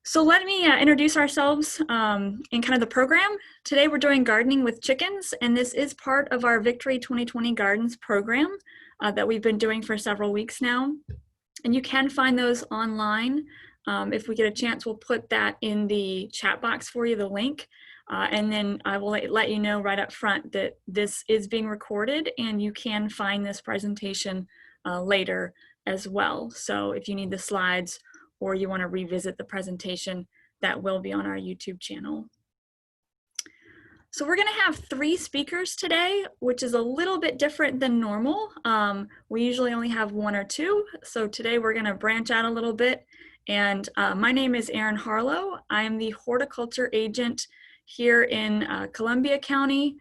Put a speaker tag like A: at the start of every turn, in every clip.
A: So let me introduce ourselves and kind of the program. Today we're doing gardening with chickens, and this is part of our Victory 2020 Gardens program that we've been doing for several weeks now. And you can find those online. If we get a chance, we'll put that in the chat box for you, the link. And then I will let you know right up front that this is being recorded and you can find this presentation later as well. So if you need the slides or you want to revisit the presentation, that will be on our YouTube channel. So we're going to have 3 speakers today, which is a little bit different than normal. We usually only have 1 or 2. So today we're going to branch out a little bit. And my name is Erin Harlow. I am the Horticulture Agent here in Columbia County.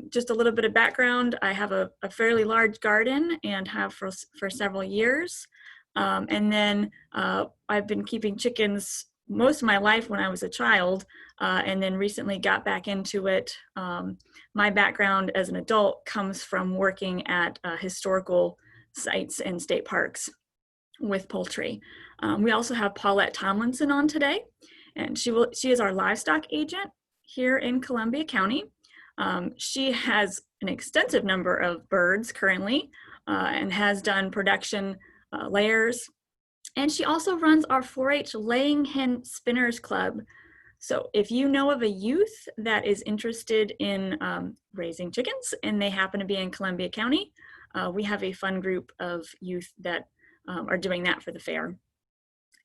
A: Just a little bit of background. I have a fairly large garden and have for several years. And then I've been keeping chickens most of my life when I was a child, and then recently got back into it. My background as an adult comes from working at historical sites and state parks with poultry. We also have Paulette Tomlinson on today, and she is our livestock agent here in Columbia County. She has an extensive number of birds currently and has done production layers. And she also runs our 4-H Laying Hen Spinners Club. So if you know of a youth that is interested in raising chickens and they happen to be in Columbia County, we have a fun group of youth that are doing that for the fair.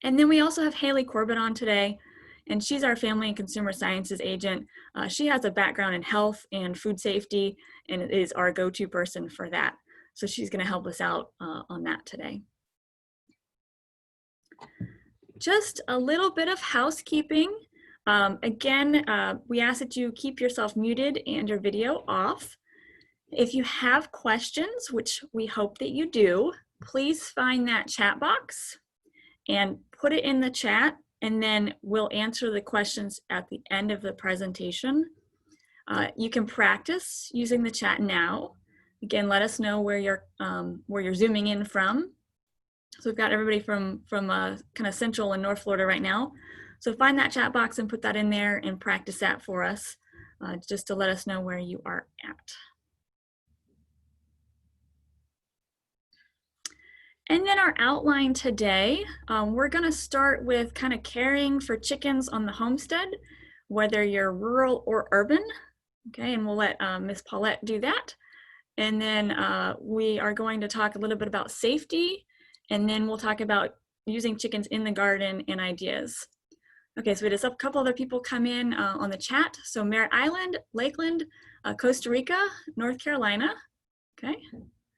A: And then we also have Halie Corbitt on today, and she's our Family and Consumer Sciences agent. She has a background in health and food safety and is our go-to person for that. So she's going to help us out on that today. Just a little bit of housekeeping. Again, we ask that you keep yourself muted and your video off. If you have questions, which we hope that you do, please find that chat box and put it in the chat, and then we'll answer the questions at the end of the presentation. You can practice using the chat now. Again, let us know where you're zooming in from. So we've got everybody from kind of Central and North Florida right now. So find that chat box and put that in there and practice that for us, just to let us know where you are at. And then our outline today, we're going to start with kind of caring for chickens on the homestead, whether you're rural or urban. Okay, and we'll let Miss Paulette do that. And then we are going to talk a little bit about safety, and then we'll talk about using chickens in the garden and ideas. Okay, so we just have a couple other people come in on the chat. So Merritt Island, Lakeland, Costa Rica, North Carolina. Okay,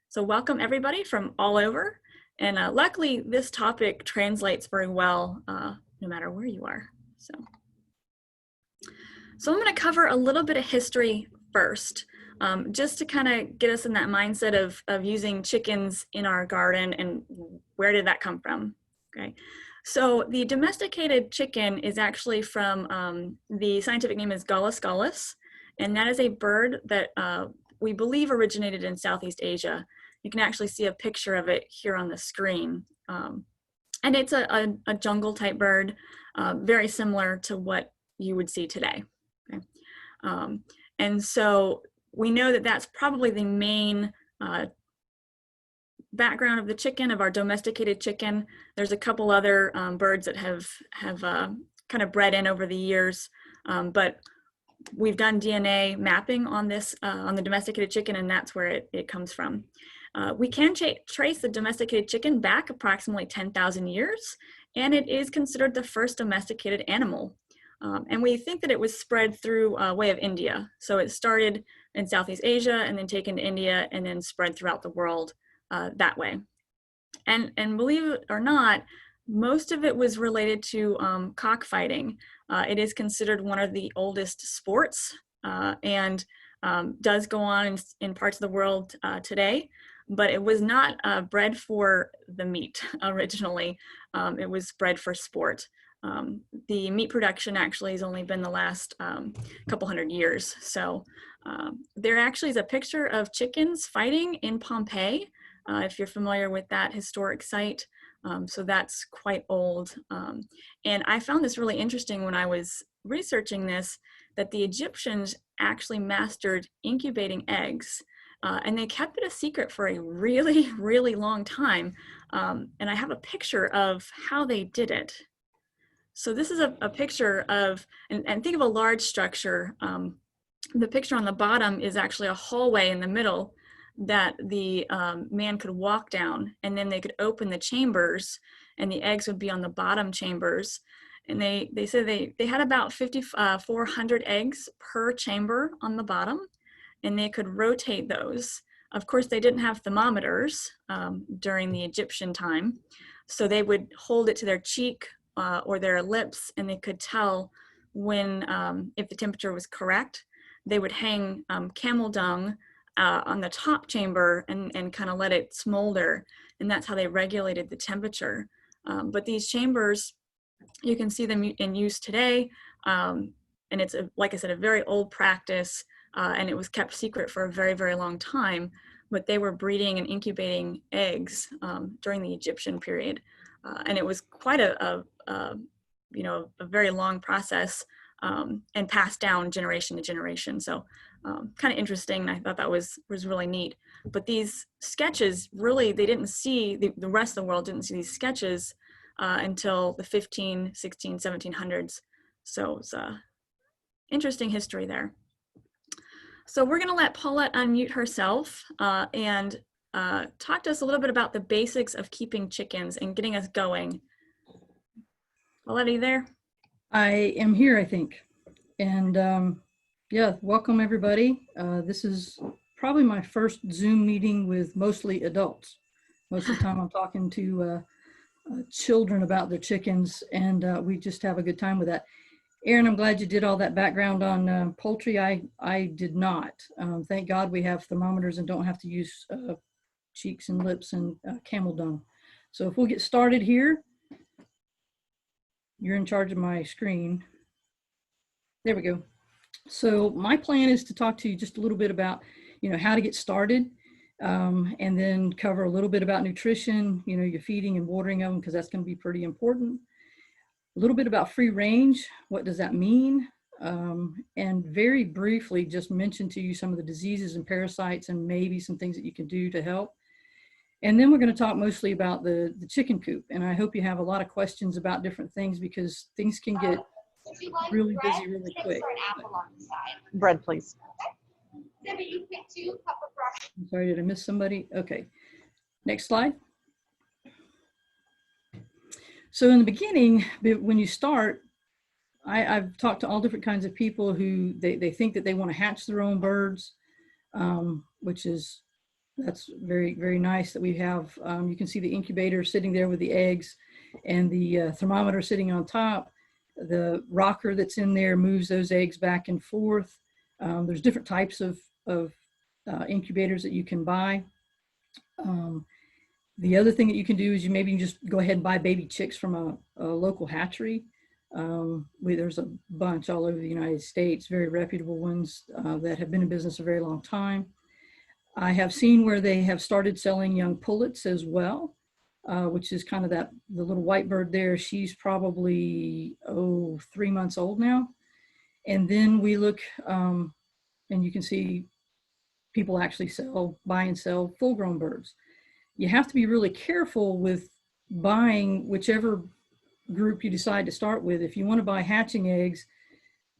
A: so welcome everybody from all over. And luckily this topic translates very well no matter where you are. So I'm going to cover a little bit of history first. Just to kind of get us in that mindset of using chickens in our garden and where did that come from, okay? So the domesticated chicken is actually from, the scientific name is Gallus gallus, and that is a bird that we believe originated in Southeast Asia. You can actually see a picture of it here on the screen. And it's a jungle type bird, very similar to what you would see today, okay? And so we know that that's probably the main background of the chicken, of our domesticated chicken. There's a couple other birds that have kind of bred in over the years, but we've done DNA mapping on this, on the domesticated chicken, and that's where it comes from. We can trace the domesticated chicken back approximately 10,000 years, and it is considered the first domesticated animal. And we think that it was spread through way of India. So it started in Southeast Asia and then taken to India and then spread throughout the world that way. And believe it or not, most of it was related to cockfighting. It is considered one of the oldest sports and does go on in parts of the world today, but it was not bred for the meat originally. It was bred for sport. The meat production actually has only been the last couple hundred years. So there actually is a picture of chickens fighting in Pompeii, if you're familiar with that historic site. So that's quite old. And I found this really interesting when I was researching this, that the Egyptians actually mastered incubating eggs, and they kept it a secret for a really, really long time. And I have a picture of how they did it. So this is a picture of, and think of a large structure. The picture on the bottom is actually a hallway in the middle that the man could walk down, and then they could open the chambers and the eggs would be on the bottom chambers. And they said they had about 5,400 eggs per chamber on the bottom, and they could rotate those. Of course, they didn't have thermometers during the Egyptian time, so they would hold it to their cheek or their lips, and they could tell when, if the temperature was correct. They would hang camel dung on the top chamber and kind of let it smolder, and that's how they regulated the temperature. But these chambers, you can see them in use today, and it's, like I said, a very old practice, and it was kept secret for a very, very long time, but they were breeding and incubating eggs during the Egyptian period. And it was quite a very long process, and passed down generation to generation. So kind of interesting. I thought that was really neat. But these sketches, really, they didn't see, the rest of the world didn't see these sketches until the 15, 16, 1700s. So it's interesting history there. So we're going to let Paulette unmute herself and talk to us a little bit about the basics of keeping chickens and getting us going. Paulette, are you there?
B: I am here, I think. And yeah, welcome everybody. This is probably my first Zoom meeting with mostly adults. Most of the time I'm talking to children about their chickens, and we just have a good time with that. Erin, I'm glad you did all that background on poultry. I did not. Thank God we have thermometers and don't have to use cheeks and lips and camel dung. So if we'll get started here. You're in charge of my screen. There we go. So my plan is to talk to you just a little bit about, how to get started, and then cover a little bit about nutrition, your feeding and watering of them, because that's going to be pretty important. A little bit about free range. What does that mean? And very briefly, just mention to you some of the diseases and parasites and maybe some things that you can do to help. And then we're going to talk mostly about the chicken coop. And I hope you have a lot of questions about different things, because things can get really busy really quick.
C: Bread, please.
B: I'm sorry, did I miss somebody? Okay, next slide. So in the beginning, when you start, I've talked to all different kinds of people who they think that they want to hatch their own birds, that's very, very nice that we have. You can see the incubator sitting there with the eggs and the thermometer sitting on top. The rocker that's in there moves those eggs back and forth. There's different types of incubators that you can buy. The other thing that you can do is you maybe just go ahead and buy baby chicks from a local hatchery. There's a bunch all over the United States, very reputable ones that have been in business a very long time. I have seen where they have started selling young pullets as well, which is kind of the little white bird there. She's probably, 3 months old now. And then we look, and you can see people actually buy and sell full-grown birds. You have to be really careful with buying whichever group you decide to start with. If you want to buy hatching eggs,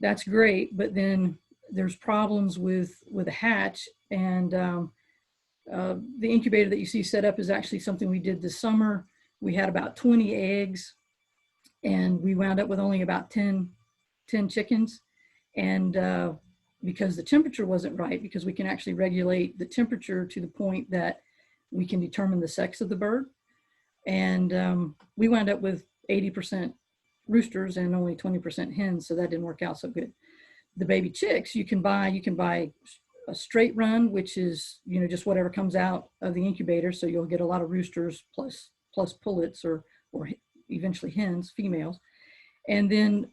B: that's great, but then there's problems with a hatch. And the incubator that you see set up is actually something we did this summer. We had about 20 eggs, and we wound up with only about 10 chickens. And because the temperature wasn't right, because we can actually regulate the temperature to the point that we can determine the sex of the bird. And we wound up with 80% roosters and only 20% hens, so that didn't work out so good. The baby chicks you can buy a straight run, which is just whatever comes out of the incubator, so you'll get a lot of roosters plus pullets or eventually hens, females. And then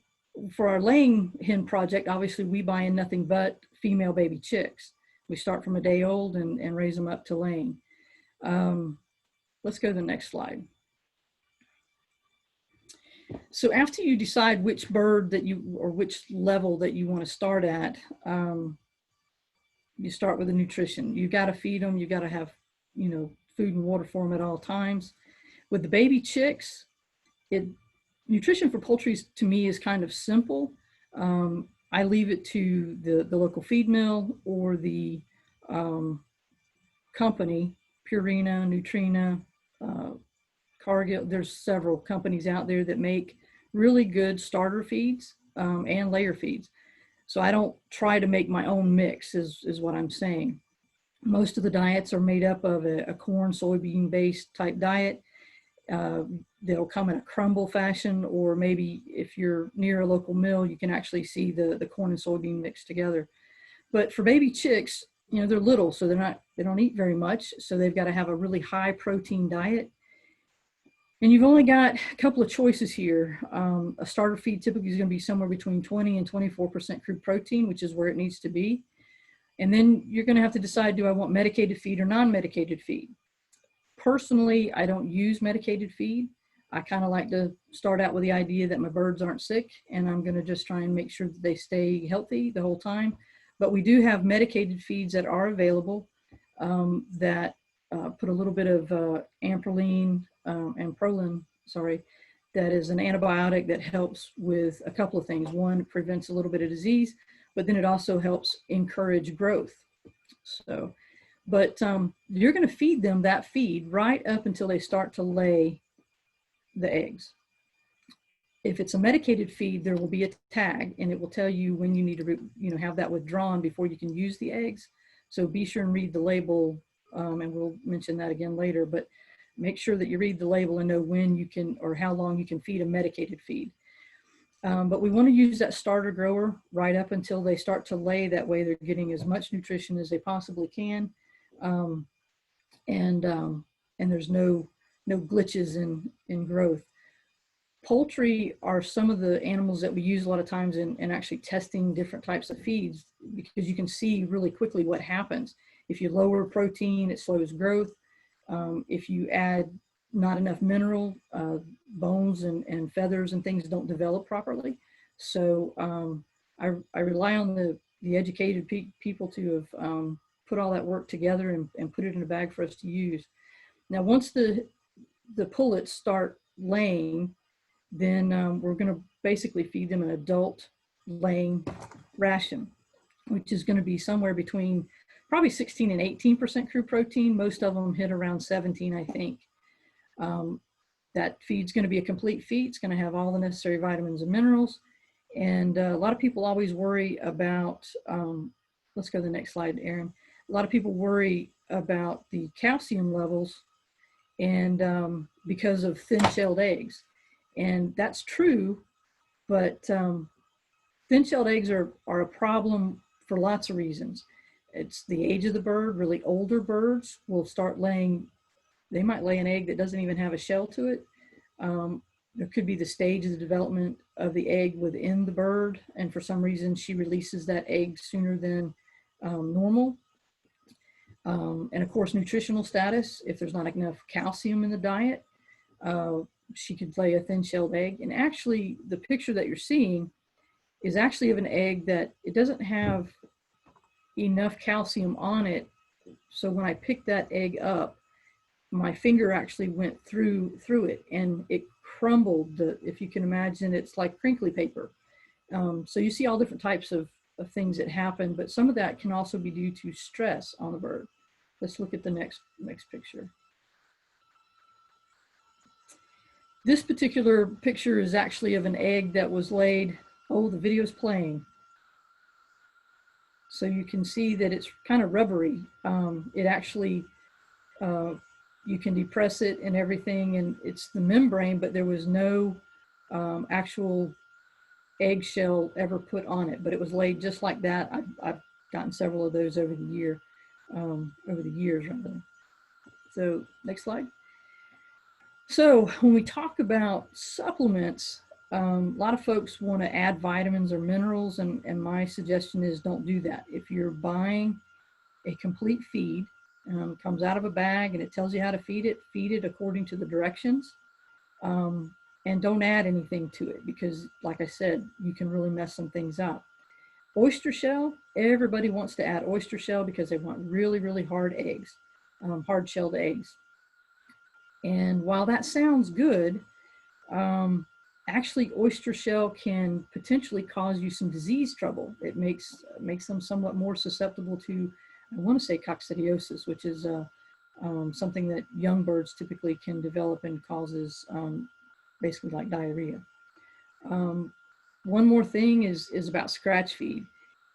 B: for our laying hen project, obviously we buy in nothing but female baby chicks. We start from a day old and raise them up to laying. Let's go to the next slide. So after you decide which bird that you, or which level that you want to start at, you start with the nutrition. You got to feed them. You got to have, you know, food and water for them at all times. With the baby chicks, nutrition for poultry to me is kind of simple. I leave it to the local feed mill or the company, Purina, Nutrina, Cargill. There's several companies out there that make really good starter feeds and layer feeds. So I don't try to make my own mix is what I'm saying. Most of the diets are made up of a corn, soybean based type diet. They'll come in a crumble fashion, or maybe if you're near a local mill, you can actually see the corn and soybean mixed together. But for baby chicks, you know, they're little, so they don't eat very much. So they've got to have a really high protein diet. And you've only got a couple of choices here. A starter feed typically is going to be somewhere between 20 and 24% crude protein, which is where it needs to be. And then you're going to have to decide, do I want medicated feed or non-medicated feed? Personally, I don't use medicated feed. I kind of like to start out with the idea that my birds aren't sick, and I'm going to just try and make sure that they stay healthy the whole time. But we do have medicated feeds that are available that put a little bit of amproline and prolin, that is an antibiotic that helps with a couple of things. One, it prevents a little bit of disease, but then it also helps encourage growth. So, but you're going to feed them that feed right up until they start to lay the eggs. If it's a medicated feed, there will be a tag, and it will tell you when you need to, have that withdrawn before you can use the eggs. So be sure and read the label, and we'll mention that again later. But make sure that you read the label and know when you can, or how long you can feed a medicated feed. But we want to use that starter grower right up until they start to lay. That way they're getting as much nutrition as they possibly can. And there's no glitches in growth. Poultry are some of the animals that we use a lot of times in actually testing different types of feeds, because you can see really quickly what happens. If you lower protein, it slows growth. If you add not enough mineral, bones and feathers and things don't develop properly. So I rely on the educated people to have put all that work together and put it in a bag for us to use. Now, once the pullets start laying, then we're going to basically feed them an adult laying ration, which is going to be somewhere between probably 16 and 18% crude protein. Most of them hit around 17, I think. That feed's going to be a complete feed. It's going to have all the necessary vitamins and minerals. And a lot of people always worry about, let's go to the next slide, Erin. A lot of people worry about the calcium levels and because of thin-shelled eggs. And that's true, but thin-shelled eggs are a problem for lots of reasons. It's the age of the bird. Really older birds will start laying, they might lay an egg that doesn't even have a shell to it. There could be the stage of the development of the egg within the bird, and for some reason she releases that egg sooner than normal. And of course, nutritional status, if there's not enough calcium in the diet, she could lay a thin-shelled egg. And actually, the picture that you're seeing is actually of an egg that it doesn't have enough calcium on it. So when I picked that egg up, my finger actually went through it and it crumbled. If you can imagine, it's like crinkly paper. So you see all different types of things that happen, but some of that can also be due to stress on the bird. Let's look at the next picture. This particular picture is actually of an egg that was laid. Oh, the video's playing. So you can see that it's kind of rubbery. It actually, you can depress it and everything, and it's the membrane, but there was no actual eggshell ever put on it, but it was laid just like that. I've gotten several of those over the years rather. So next slide. So when we talk about supplements, a lot of folks want to add vitamins or minerals, and my suggestion is don't do that. If you're buying a complete feed, comes out of a bag and it tells you how to feed it according to the directions. and don't add anything to it because, like I said, you can really mess some things up. Oyster shell, everybody wants to add oyster shell because they want really, really hard eggs, hard-shelled eggs. And while that sounds good, actually oyster shell can potentially cause you some disease trouble. It makes them somewhat more susceptible to, I want to say, coccidiosis, which is something that young birds typically can develop and causes basically like diarrhea. One more thing is about scratch feed.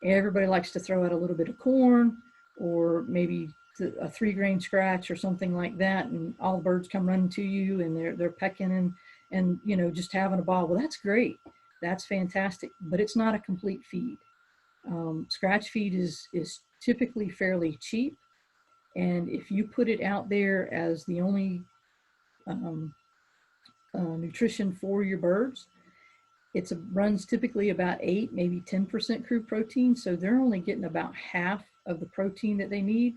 B: Everybody likes to throw out a little bit of corn or maybe a 3-grain scratch or something like that, and all the birds come running to you and they're pecking and you know, just having a ball. Well, that's great, that's fantastic, but it's not a complete feed. Scratch feed is typically fairly cheap, and if you put it out there as the only nutrition for your birds, it runs typically about 8, maybe 10% crude protein, so they're only getting about half of the protein that they need.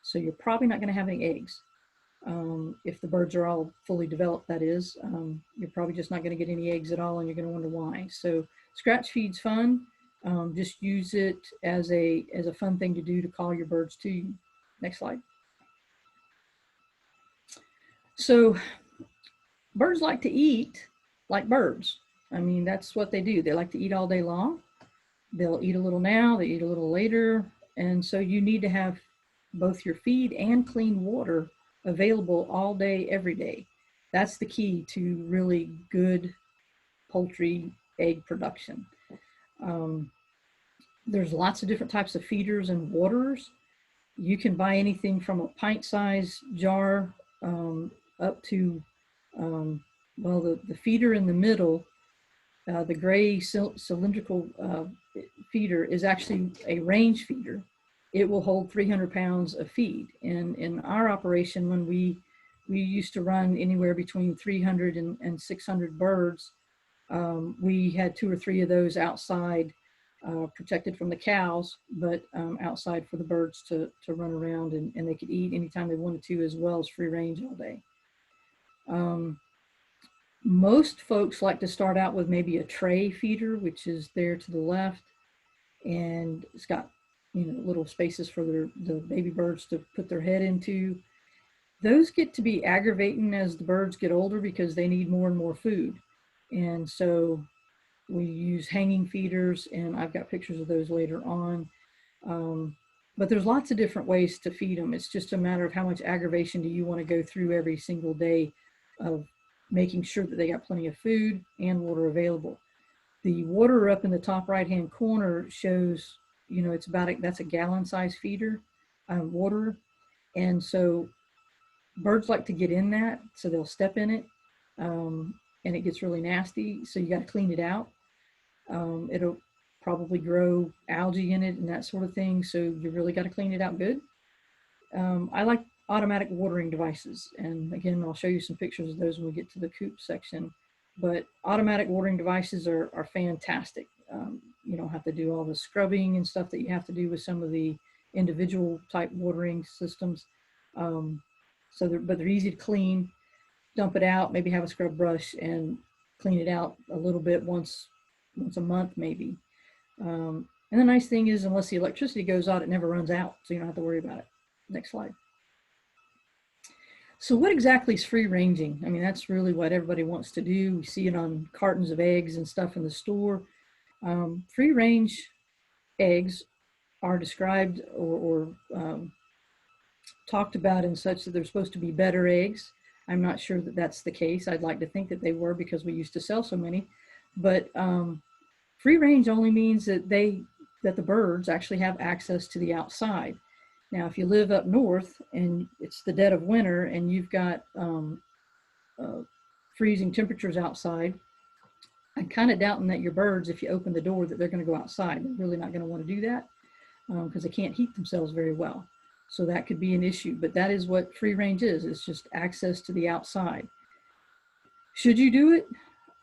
B: So you're probably not going to have any eggs. If the birds are all fully developed, that is, you're probably just not going to get any eggs at all, and you're going to wonder why. So scratch feed's fun. Just use it as a fun thing to do to call your birds to you. Next slide. So birds like to eat like birds. I mean, that's what they do. They like to eat all day long. They'll eat a little now, they eat a little later. And so you need to have both your feed and clean water available all day, every day. That's the key to really good poultry egg production. There's lots of different types of feeders and waterers. You can buy anything from a pint-sized jar up to, well, the feeder in the middle, the gray cylindrical feeder is actually a range feeder. It will hold 300 pounds of feed. And in our operation, when we used to run anywhere between 300 and 600 birds, we had 2 or 3 of those outside, protected from the cows, but outside for the birds to run around, and they could eat anytime they wanted to, as well as free range all day. Most folks like to start out with maybe a tray feeder, which is there to the left, and it's got, you know, little spaces for the baby birds to put their head into. Those get to be aggravating as the birds get older because they need more and more food. And so we use hanging feeders, and I've got pictures of those later on. But there's lots of different ways to feed them. It's just a matter of how much aggravation do you want to go through every single day of making sure that they got plenty of food and water available. The water up in the top right-hand corner shows, you know, it's about that's a gallon-size feeder, water. And so birds like to get in that, so they'll step in it, and it gets really nasty, so you got to clean it out. It'll probably grow algae in it and that sort of thing, so you really got to clean it out good. I like automatic watering devices, and again, I'll show you some pictures of those when we get to the Coop section. But automatic watering devices are fantastic. You don't have to do all the scrubbing and stuff that you have to do with some of the individual type watering systems. But they're easy to clean. Dump it out, maybe have a scrub brush and clean it out a little bit once a month maybe. And the nice thing is, unless the electricity goes out, it never runs out, so you don't have to worry about it. Next slide. So what exactly is free ranging? I mean, that's really what everybody wants to do. We see it on cartons of eggs and stuff in the store. Free range eggs are described or talked about in such that they're supposed to be better eggs. I'm not sure that that's the case. I'd like to think that they were, because we used to sell so many. But free range only means that the birds actually have access to the outside. Now, if you live up north and it's the dead of winter and you've got freezing temperatures outside, I'm kind of doubting that your birds, if you open the door, that they're going to go outside. They're really not going to want to do that because they can't heat themselves very well. So that could be an issue, but that is what free range is. It's just access to the outside. Should you do it?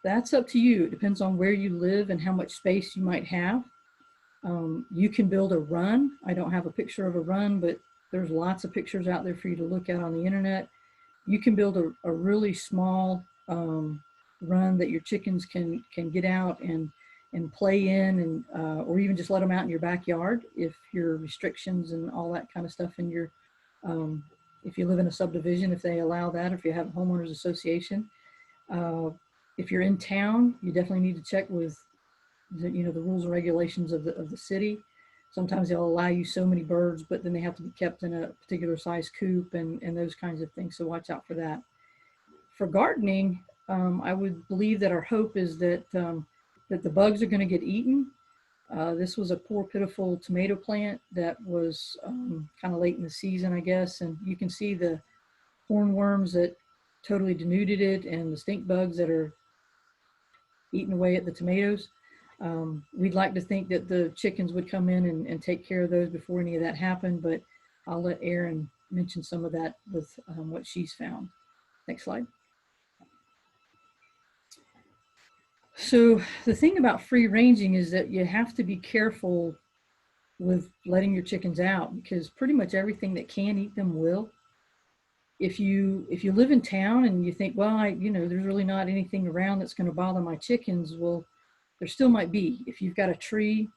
B: That's up to you. It depends on where you live and how much space you might have. You can build a run. I don't have a picture of a run, but there's lots of pictures out there for you to look at on the internet. You can build a really small run that your chickens can get out and play in, and or even just let them out in your backyard if your restrictions and all that kind of stuff in your if you live in a subdivision, if they allow that, if you have a homeowners association. If you're in town, you definitely need to check with the rules and regulations of the city. Sometimes they'll allow you so many birds, but then they have to be kept in a particular size coop and those kinds of things. So watch out for that. For gardening, I would believe that our hope is that that the bugs are going to get eaten. This was a poor, pitiful tomato plant that was kind of late in the season, I guess. And you can see the hornworms that totally denuded it and the stink bugs that are eating away at the tomatoes. We'd like to think that the chickens would come in and take care of those before any of that happened, but I'll let Erin mention some of that with what she's found. Next slide. So the thing about free ranging is that you have to be careful with letting your chickens out, because pretty much everything that can eat them will. If you live in town and you think, well, there's really not anything around that's going to bother my chickens, well, there still might be. If you've got a tree,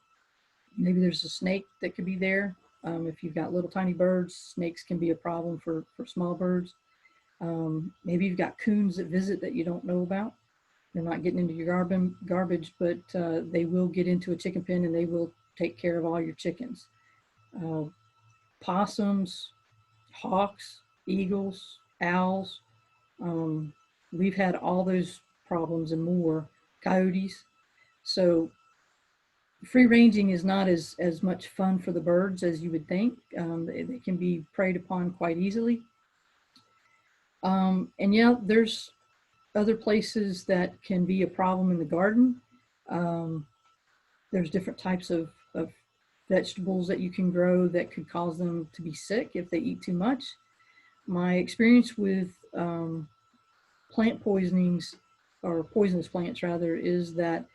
B: maybe there's a snake that could be there. If you've got little tiny birds, snakes can be a problem for small birds. Maybe you've got coons that visit that you don't know about. They're not getting into your garbage, but they will get into a chicken pen and they will take care of all your chickens. Possums, hawks, eagles, owls. We've had all those problems and more. Coyotes. So free ranging is not as much fun for the birds as you would think. They can be preyed upon quite easily. And yeah, there's other places that can be a problem in the garden. There's different types of vegetables that you can grow that could cause them to be sick if they eat too much. My experience with plant poisonings, or poisonous plants rather, is that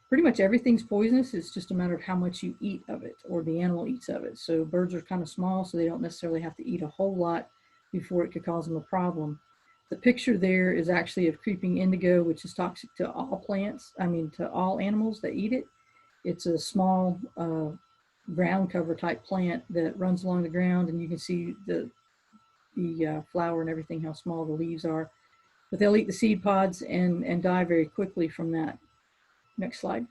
B: pretty much everything's poisonous. It's just a matter of how much you eat of it or the animal eats of it. So birds are kind of small, so they don't necessarily have to eat a whole lot before it could cause them a problem. The picture there is actually of creeping indigo, which is toxic to all plants, to all animals that eat it. It's a small ground cover type plant that runs along the ground, and you can see the flower and everything, how small the leaves are. But they'll eat the seed pods and die very quickly from that. Next slide.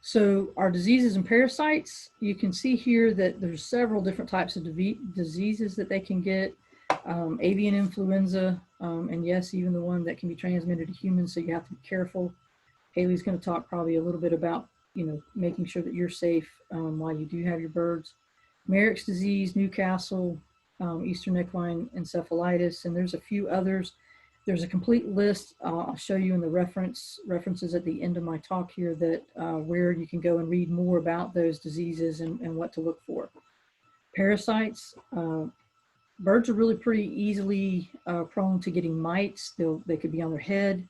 B: So our diseases and parasites, you can see here that there's several different types of diseases that they can get. Avian influenza, and yes, even the one that can be transmitted to humans, so you have to be careful. Haley's going to talk probably a little bit about, making sure that you're safe while you do have your birds. Merrick's disease, Newcastle, Eastern equine encephalitis, and there's a few others. There's a complete list I'll show you in the references at the end of my talk here, that where you can go and read more about those diseases and what to look for. Parasites, birds are really pretty easily prone to getting mites. They could be on their head,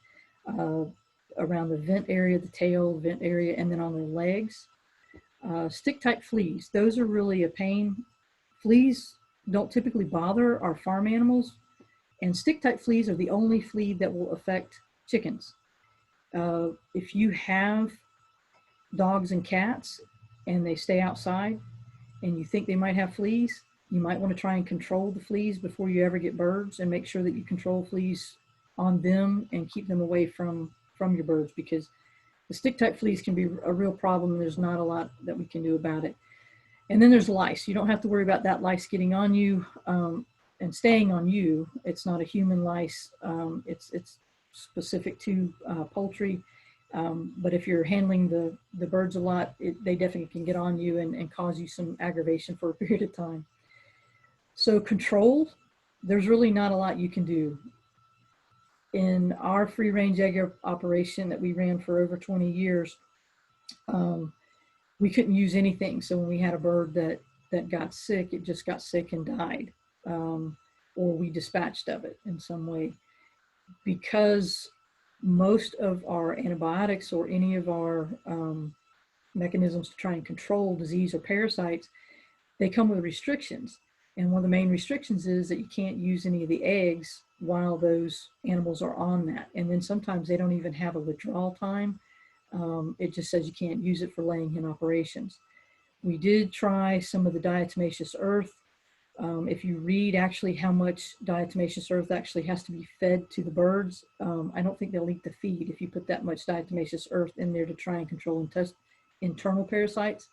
B: around the vent area, the tail, vent area, and then on their legs. Stick-type fleas, those are really a pain. Fleas don't typically bother our farm animals, and stick-type fleas are the only flea that will affect chickens. If you have dogs and cats and they stay outside and you think they might have fleas, you might want to try and control the fleas before you ever get birds, and make sure that you control fleas on them and keep them away from your birds, because the stick-type fleas can be a real problem and there's not a lot that we can do about it. And then there's lice. You don't have to worry about that lice getting on you and staying on you. It's not a human lice. It's specific to poultry. But if you're handling the birds a lot, they definitely can get on you and cause you some aggravation for a period of time. So control, there's really not a lot you can do. In our free range egg operation that we ran for over 20 years, we couldn't use anything. So when we had a bird that got sick, it just got sick and died, or we dispatched of it in some way. Because most of our antibiotics or any of our mechanisms to try and control disease or parasites, they come with restrictions. And one of the main restrictions is that you can't use any of the eggs while those animals are on that. And then sometimes they don't even have a withdrawal time. It just says you can't use it for laying hen operations. We did try some of the diatomaceous earth. If you read actually how much diatomaceous earth actually has to be fed to the birds, I don't think they'll eat the feed if you put that much diatomaceous earth in there to try and control internal parasites.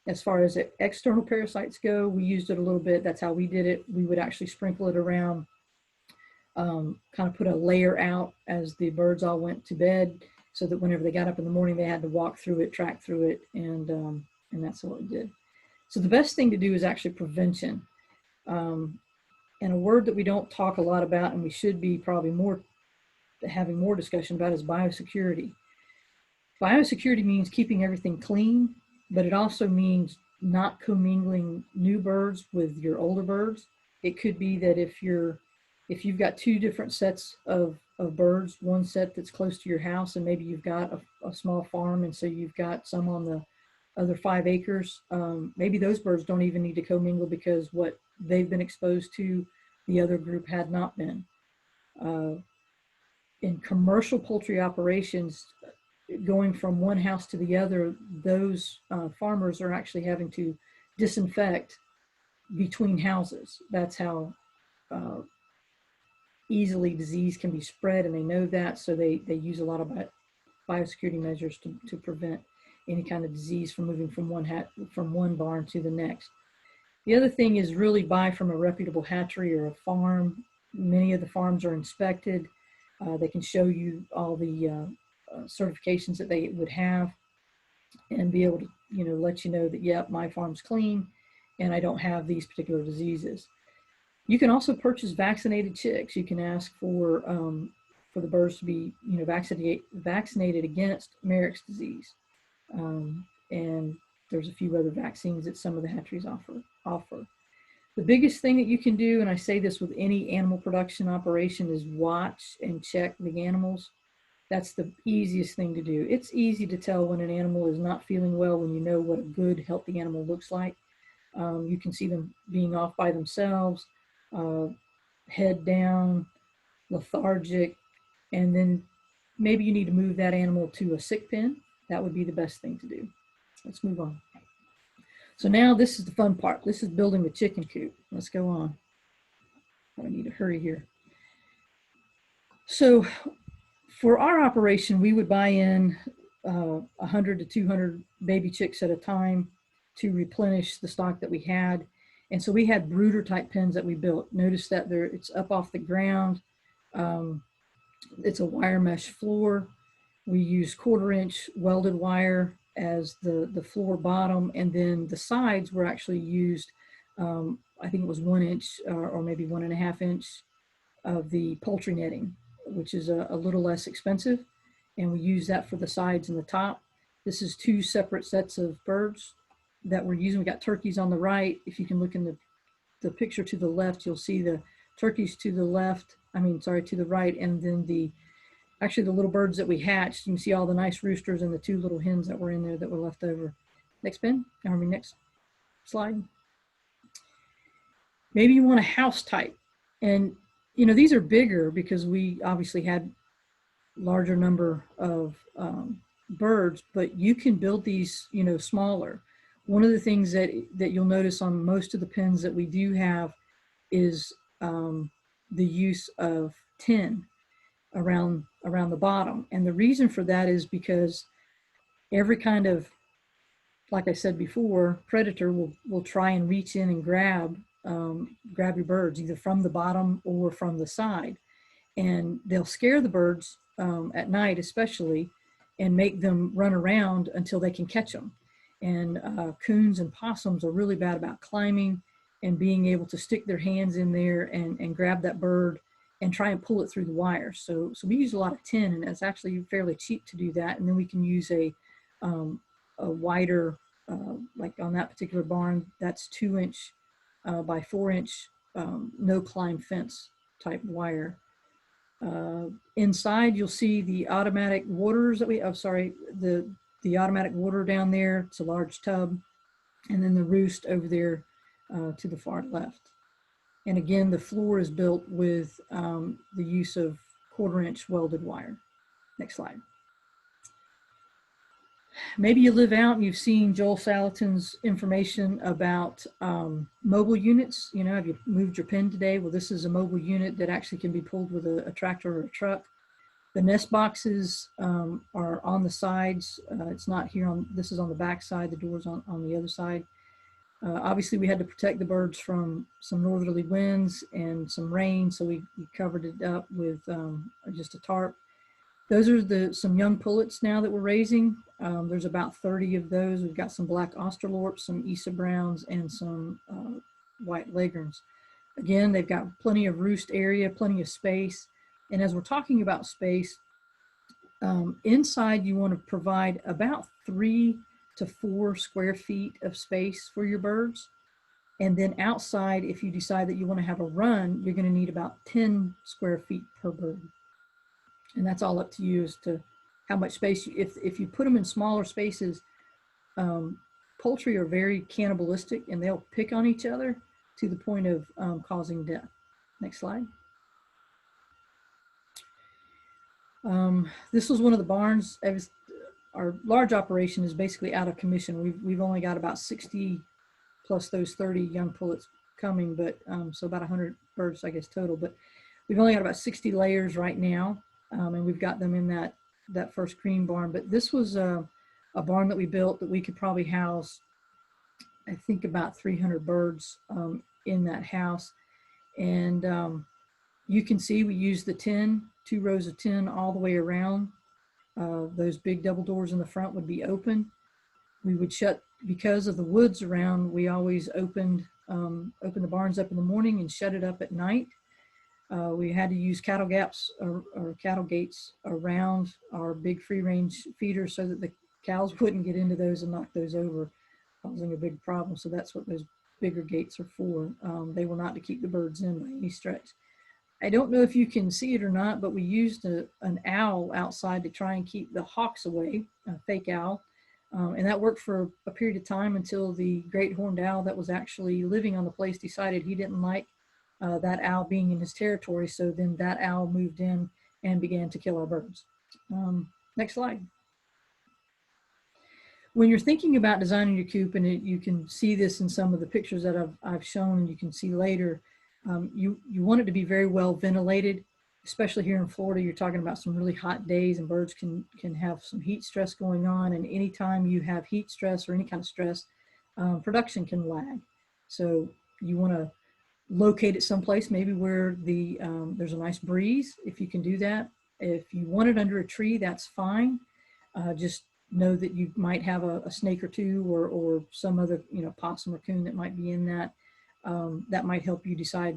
B: As far as external parasites go, we used it a little bit. That's how we did it. We would actually sprinkle it around, kind of put a layer out as the birds all went to bed, so that whenever they got up in the morning, they had to walk through it, track through it, and that's what we did. So the best thing to do is actually prevention. And a word that we don't talk a lot about, and we should be probably having more discussion about, is biosecurity. Biosecurity means keeping everything clean, but it also means not commingling new birds with your older birds. It could be that if you've got two different sets of birds, one set that's close to your house, and maybe you've got a small farm, and so you've got some on the other 5 acres, maybe those birds don't even need to commingle, because what they've been exposed to, the other group had not been. In commercial poultry operations, going from one house to the other, those farmers are actually having to disinfect between houses. That's how easily disease can be spread, and they know that, so they use a lot of biosecurity measures to prevent any kind of disease from moving from one barn to the next. The other thing is really buy from a reputable hatchery or a farm. Many of the farms are inspected. They can show you all the certifications that they would have, and be able to, let you know that, yep, my farm's clean and I don't have these particular diseases. You can also purchase vaccinated chicks. You can ask for the birds to be, vaccinated against Marek's disease. And there's a few other vaccines that some of the hatcheries offer. The biggest thing that you can do, and I say this with any animal production operation, is watch and check the animals. That's the easiest thing to do. It's easy to tell when an animal is not feeling well when you know what a good, healthy animal looks like. You can see them being off by themselves, head down, lethargic, and then maybe you need to move that animal to a sick pen. That would be the best thing to do. Let's move on. So now this is the fun part. This is building the chicken coop. Let's go on. I need to hurry here. So for our operation, we would buy in 100 to 200 baby chicks at a time to replenish the stock that we had. And so we had brooder type pens that we built. Notice that it's up off the ground. It's a wire mesh floor. We use 1/4 inch welded wire as the floor bottom, and then the sides were actually used, I think it was 1 inch or maybe 1.5 inch of the poultry netting, which is a little less expensive. And we use that for the sides and the top. This is 2 separate sets of birds that we're using. We got turkeys on the right. If you can look in the picture to the left, you'll see the turkeys to the left, to the right, and then actually the little birds that we hatched. You can see all the nice roosters and the 2 little hens that were in there that were left over. Next slide. Maybe you want a house type. And, these are bigger because we obviously had larger number of birds, but you can build these, smaller. One of the things that you'll notice on most of the pens that we do have is the use of tin around the bottom. And the reason for that is because every kind of, like I said before, predator will try and reach in and grab your birds, either from the bottom or from the side. And they'll scare the birds at night especially, and make them run around until they can catch them. And coons and possums are really bad about climbing and being able to stick their hands in there and grab that bird and try and pull it through the wire. So we use a lot of tin, and it's actually fairly cheap to do that. And then we can use a wider, like on that particular barn, that's 2 inch by 4 inch no climb fence type wire. Inside you'll see the automatic waterers that the automatic water down there. It's a large tub, and then the roost over there to the far left. And again, the floor is built with the use of 1/4-inch welded wire. Next slide. Maybe you live out and you've seen Joel Salatin's information about mobile units. You know, have you moved your pen today? Well, this is a mobile unit that actually can be pulled with a tractor or a truck. The nest boxes are on the sides. It's not here on, this is on the back side. The door's on the other side. Obviously, we had to protect the birds from some northerly winds and some rain, so we covered it up with just a tarp. Those are some young pullets now that we're raising. There's about 30 of those. We've got some black Australorps, some Isa Browns, and some white Leghorns. Again, they've got plenty of roost area, plenty of space. And as we're talking about space, inside you want to provide about 3 to 4 square feet of space for your birds. And then outside, if you decide that you want to have a run, you're going to need about 10 square feet per bird. And that's all up to you as to how much space. If you put them in smaller spaces, poultry are very cannibalistic and they'll pick on each other to the point of causing death. Next slide. This was one of the barns. Our large operation is basically out of commission. We've only got about 60 plus those 30 young pullets coming, but so about 100 birds, I guess, total. But we've only got about 60 layers right now, and we've got them in that first green barn. But this was a barn that we built that we could probably house, I think, about 300 birds in that house. And you can see we used the 2 rows of 10 all the way around. Those big double doors in the front would be open. We would shut, because of the woods around, we always opened the barns up in the morning and shut it up at night. We had to use cattle gaps or cattle gates around our big free range feeders so that the cows wouldn't get into those and knock those over, causing a big problem. So that's what those bigger gates are for. They were not to keep the birds in by any stretch. I don't know if you can see it or not, but we used an owl outside to try and keep the hawks away, a fake owl. And that worked for a period of time until the great horned owl that was actually living on the place decided he didn't like that owl being in his territory. So then that owl moved in and began to kill our birds. Next slide. When you're thinking about designing your coop, and you can see this in some of the pictures that I've shown, and you can see later, you want it to be very well ventilated, especially here in Florida. You're talking about some really hot days and birds can have some heat stress going on. And anytime you have heat stress or any kind of stress, production can lag. So you want to locate it someplace, maybe where there's a nice breeze, if you can do that. If you want it under a tree, that's fine. Just know that you might have a snake or two or some other, possum or coon that might be in that. That might help you decide,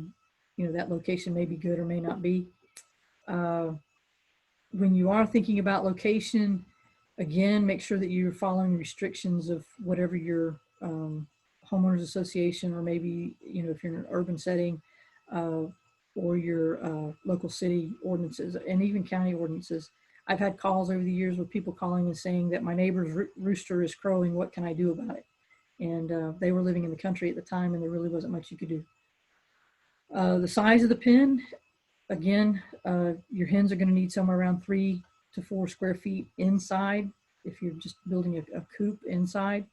B: that location may be good or may not be. When you are thinking about location, again, make sure that you're following restrictions of whatever your homeowners association, or maybe, if you're in an urban setting, or your local city ordinances and even county ordinances. I've had calls over the years with people calling and saying that my neighbor's rooster is crowing, what can I do about it? And they were living in the country at the time, and there really wasn't much you could do. The size of the pen, again, your hens are going to need somewhere around 3 to 4 square feet inside. If you're just building a coop inside,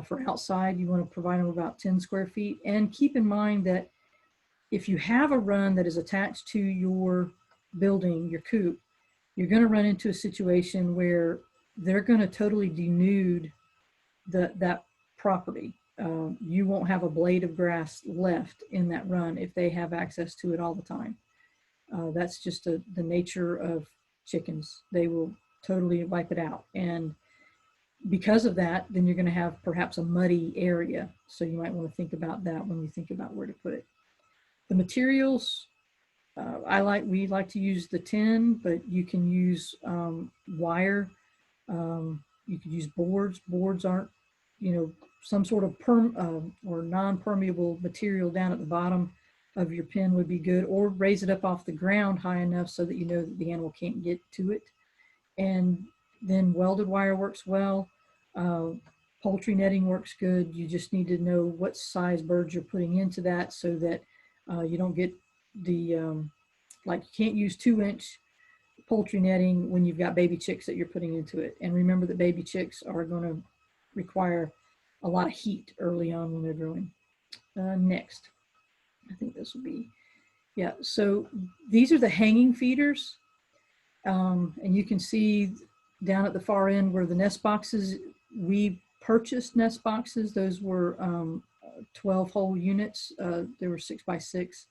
B: for outside, you want to provide them about 10 square feet. And keep in mind that if you have a run that is attached to your building, your coop, you're going to run into a situation where they're going to totally denude that property. You won't have a blade of grass left in that run if they have access to it all the time. That's just the nature of chickens. They will totally wipe it out. And because of that, then you're going to have perhaps a muddy area. So you might want to think about that when you think about where to put it. The materials, we like to use the tin, but you can use wire. You could use boards. Boards aren't, some sort of or non-permeable material down at the bottom of your pen would be good, or raise it up off the ground high enough so that you know that the animal can't get to it. And then welded wire works well. Poultry netting works good. You just need to know what size birds you're putting into that so that You don't get the, like you can't use 2-inch poultry netting when you've got baby chicks that you're putting into it. And remember that baby chicks are going to require a lot of heat early on when they're growing. Next, I think this will be, yeah. So these are the hanging feeders. And you can see down at the far end where the nest boxes, we purchased nest boxes. Those were 12 whole units. They were 6x6.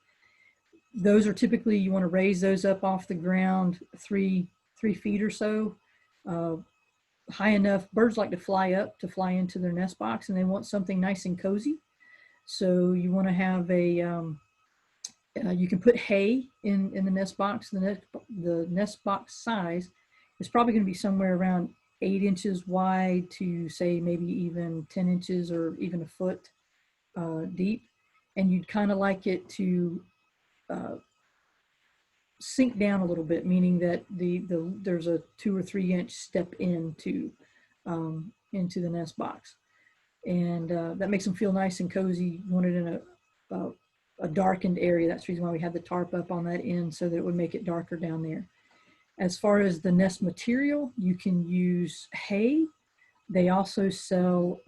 B: Those are typically, you want to raise those up off the ground 3 feet or so, high enough. Birds like to fly up to fly into their nest box, and they want something nice and cozy. So you want to have a, you can put hay in the nest box. The nest box size is probably going to be somewhere around 8 inches wide to say maybe even 10 inches or even a foot deep. And you'd kind of like it to sink down a little bit, meaning that there's a 2 or 3 inch step into the nest box. And that makes them feel nice and cozy. You want it in a darkened area. That's the reason why we had the tarp up on that end, so that it would make it darker down there. As far as the nest material, you can use hay. They also sell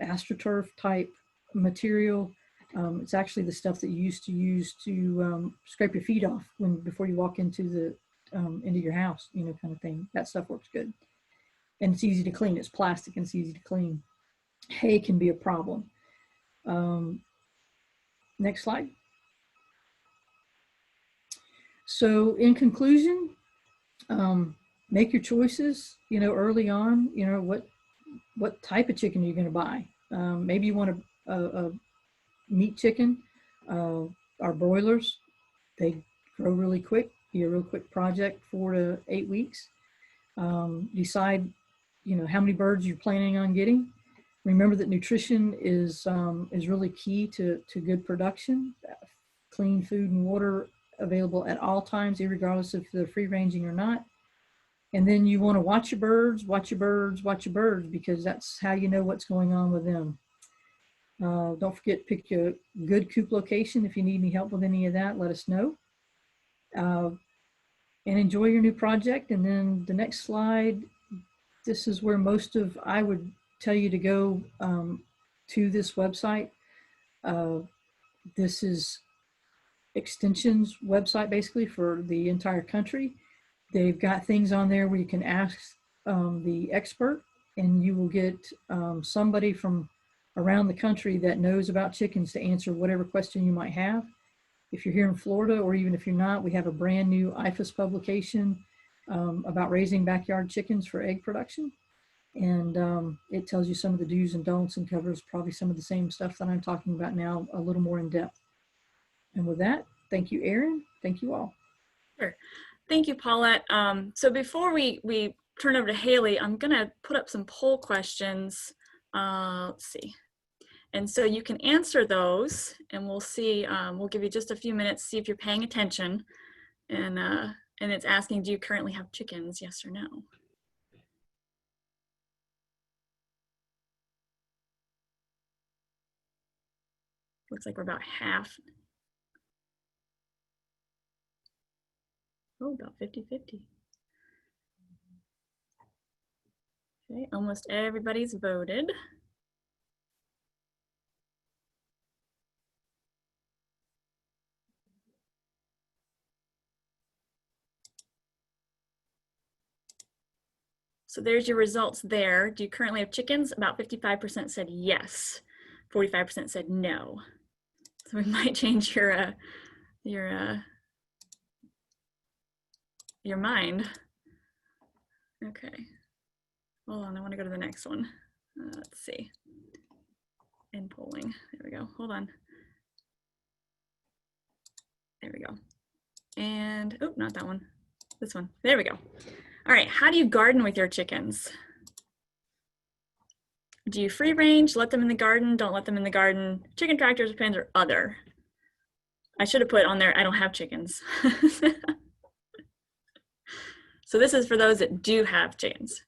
B: AstroTurf type material. It's actually the stuff that you used to use to scrape your feet off before you walk into your house, you know, kind of thing. That stuff works good. And it's easy to clean. It's plastic and it's easy to clean. Hay can be a problem. Next slide. So in conclusion, make your choices, you know, early on. You know, what type of chicken are you going to buy? Maybe you want a meat chicken. Our broilers, they grow really quick, be a real quick project, 4 to 8 weeks. Decide, you know, how many birds you're planning on getting. Remember that nutrition is really key to good production. Clean food and water available at all times, regardless if they're free ranging or not. And then you want to watch your birds, because that's how you know what's going on with them. Don't forget, pick a good coop location. If you need any help with any of that, let us know. And enjoy your new project. And then the next slide, this is where I would tell you to go to this website. This is Extension's website basically for the entire country. They've got things on there where you can ask the expert, and you will get somebody from around the country that knows about chickens to answer whatever question you might have. If you're here in Florida, or even if you're not, we have a brand new IFAS publication about raising backyard chickens for egg production. And it tells you some of the do's and don'ts and covers probably some of the same stuff that I'm talking about now, a little more in depth. And with that, thank you, Erin. Thank you all.
A: Sure. Thank you, Paulette. So before we turn over to Halie, I'm going to put up some poll questions. Let's see. And so you can answer those, and we'll see. We'll give you just a few minutes to see if you're paying attention. And it's asking, do you currently have chickens? Yes or no? Looks like we're about half. Oh, about 50-50. Okay, almost everybody's voted. So there's your results there. Do you currently have chickens? About 55% said yes. 45% said no. So we might change your mind. Okay. Hold on, I want to go to the next one. Let's see. In polling. There we go. Hold on. There we go. And, oh, not that one. This one. There we go. All right, how do you garden with your chickens? Do you free range, let them in the garden, don't let them in the garden, chicken tractors, pens, or other? I should have put on there, I don't have chickens. So this is for those that do have chickens.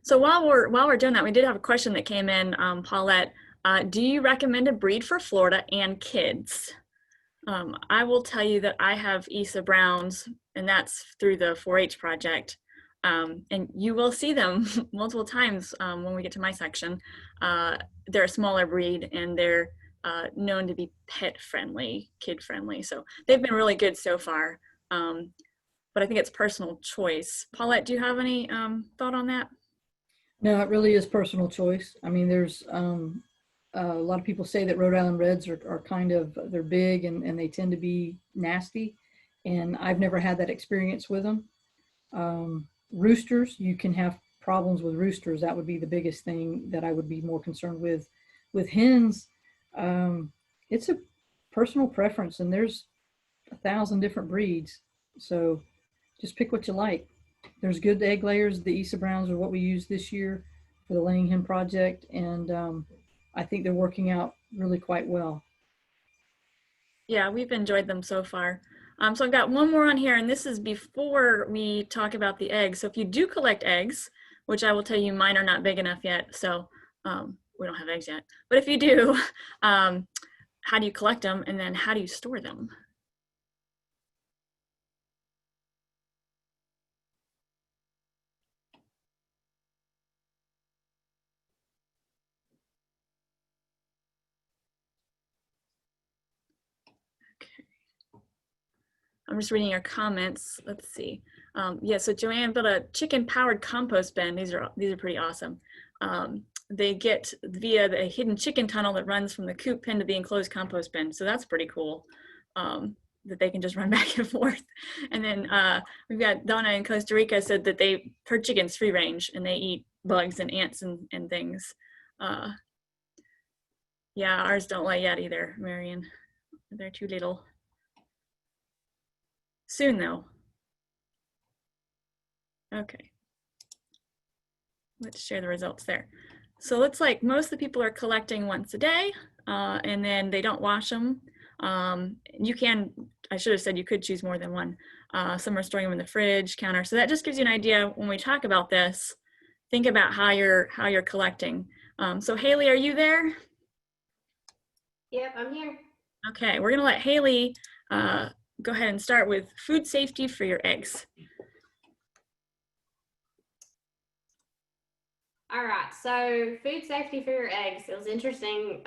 A: So while we're doing that, we did have a question that came in, Paulette. Do you recommend a breed for Florida and kids? I will tell you that I have Issa Browns, and that's through the 4-H project. And you will see them multiple times when we get to my section. They're a smaller breed, and they're known to be pet friendly, kid friendly. So they've been really good so far. But I think it's personal choice. Paulette, do you have any thought on that?
B: No, it really is personal choice. I mean, there's a lot of people say that Rhode Island Reds are kind of, they're big and they tend to be nasty. And I've never had that experience with them. Roosters, you can have problems with roosters. That would be the biggest thing that I would be more concerned with. With hens, it's a personal preference, and there's 1,000 different breeds. So just pick what you like. There's good egg layers. The Issa Browns are what we used this year for the laying hen project, and I think they're working out really quite well.
A: Yeah, we've enjoyed them so far. So I've got one more on here, and this is before we talk about the eggs. So if you do collect eggs, which I will tell you mine are not big enough yet, so we don't have eggs yet. But if you do, how do you collect them, and then how do you store them? I'm just reading your comments. Let's see. Yeah, so Joanne built a chicken-powered compost bin. These are pretty awesome. They get via the hidden chicken tunnel that runs from the coop pen to the enclosed compost bin. So that's pretty cool that they can just run back and forth. And then we've got Donna in Costa Rica said that her chicken's free range and they eat bugs and ants and things. Yeah, ours don't lay yet either, Marion. They're too little. Soon though. Okay. Let's share the results there. So it looks like most of the people are collecting once a day and then they don't wash them. You can, I should have said you could choose more than one. Some are storing them in the fridge, counter. So that just gives you an idea when we talk about this, think about how you're collecting. So Halie, are you there?
D: Yep, I'm here.
A: Okay, we're gonna let Halie go ahead and start with food safety for your eggs.
D: All right, so food safety for your eggs. It was interesting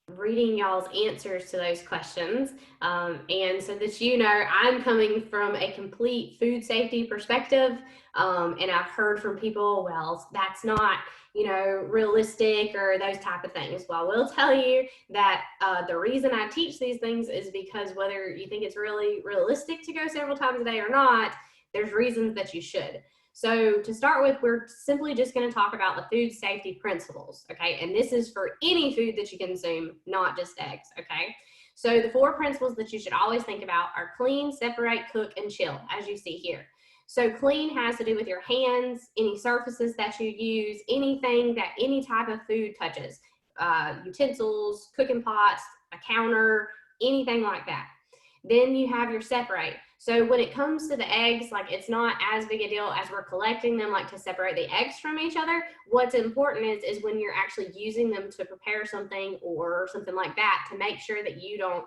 D: reading y'all's answers to those questions. And so that you know, I'm coming from a complete food safety perspective. And I've heard from people, well, that's not, you know, realistic or those type of things. Well, I will tell you that the reason I teach these things is because whether you think it's really realistic to go several times a day or not, there's reasons that you should. So to start with, we're simply just going to talk about the food safety principles, okay? And this is for any food that you consume, not just eggs, okay? So the 4 principles that you should always think about are clean, separate, cook, and chill, as you see here. So clean has to do with your hands, any surfaces that you use, anything that any type of food touches, utensils, cooking pots, a counter, anything like that. Then you have your separate. So when it comes to the eggs, like it's not as big a deal as we're collecting them, like to separate the eggs from each other. What's important is when you're actually using them to prepare something or something like that, to make sure that you don't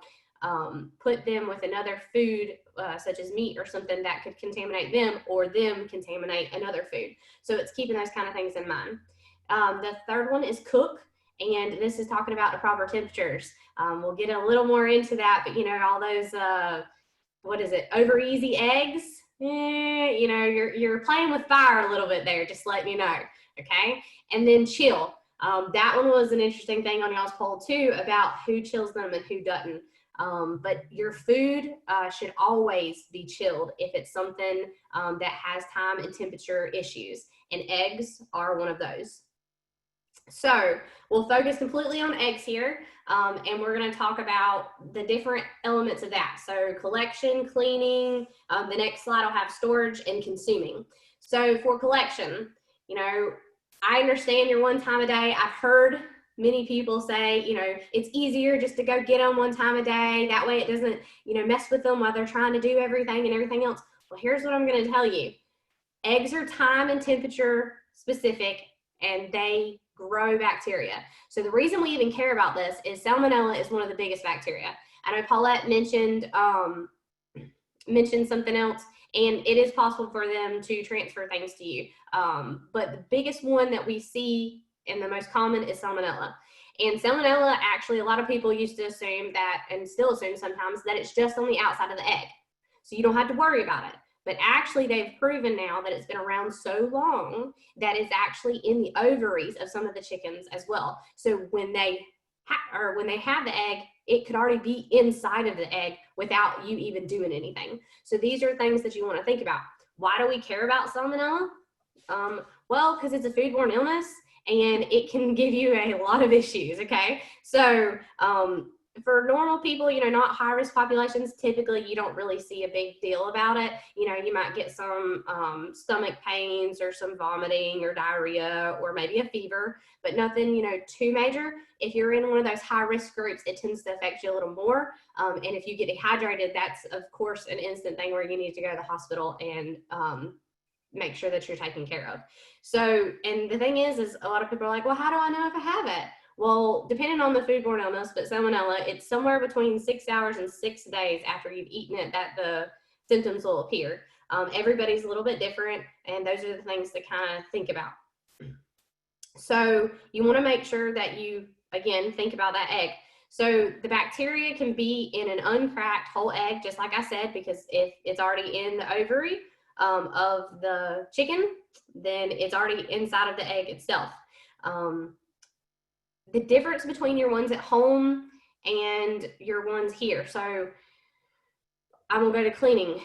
D: put them with another food, such as meat or something that could contaminate them or them contaminate another food. So it's keeping those kind of things in mind. The third one is cook. And this is talking about the proper temperatures. We'll get a little more into that, but you know, all those, what is it, over easy eggs? You know, you're playing with fire a little bit there, just letting you know, okay? And then chill. That one was an interesting thing on y'all's poll too, about who chills them and who doesn't. But your food should always be chilled if it's something that has time and temperature issues, and eggs are one of those. So we'll focus completely on eggs here, and we're going to talk about the different elements of that. So collection, cleaning, the next slide will have storage and consuming. So for collection, you know, I understand you're one time a day. I've heard many people say, you know, it's easier just to go get them one time a day. That way it doesn't, you know, mess with them while they're trying to do everything and everything else. Well, here's what I'm going to tell you. Eggs are time and temperature specific, and they grow bacteria. So the reason we even care about this is Salmonella is one of the biggest bacteria. I know Paulette mentioned something else, and it is possible for them to transfer things to you. But the biggest one that we see and the most common is Salmonella. And Salmonella, actually, a lot of people used to assume that, and still assume sometimes, that it's just on the outside of the egg. So you don't have to worry about it. But actually, they've proven now that it's been around so long that it's actually in the ovaries of some of the chickens as well. So when they have the egg, it could already be inside of the egg without you even doing anything. So these are things that you want to think about. Why do we care about Salmonella? Well, because it's a foodborne illness and it can give you a lot of issues, okay? So for normal people, not high risk populations, typically you don't really see a big deal about it. You might get some stomach pains or some vomiting or diarrhea or maybe a fever, but nothing, too major. If you're in one of those high risk groups, it tends to affect you a little more. And if you get dehydrated, that's of course an instant thing where you need to go to the hospital and make sure that you're taken care of. So, and the thing is a lot of people are like, well, how do I know if I have it? Well, depending on the foodborne illness, but Salmonella, it's somewhere between 6 hours and 6 days after you've eaten it that the symptoms will appear. Everybody's a little bit different, and those are the things to kind of think about. So you want to make sure that you, again, think about that egg. So the bacteria can be in an uncracked whole egg, just like I said, because if it's already in the ovary of the chicken, then it's already inside of the egg itself. The difference between your ones at home and your ones here. So I'm gonna go to cleaning.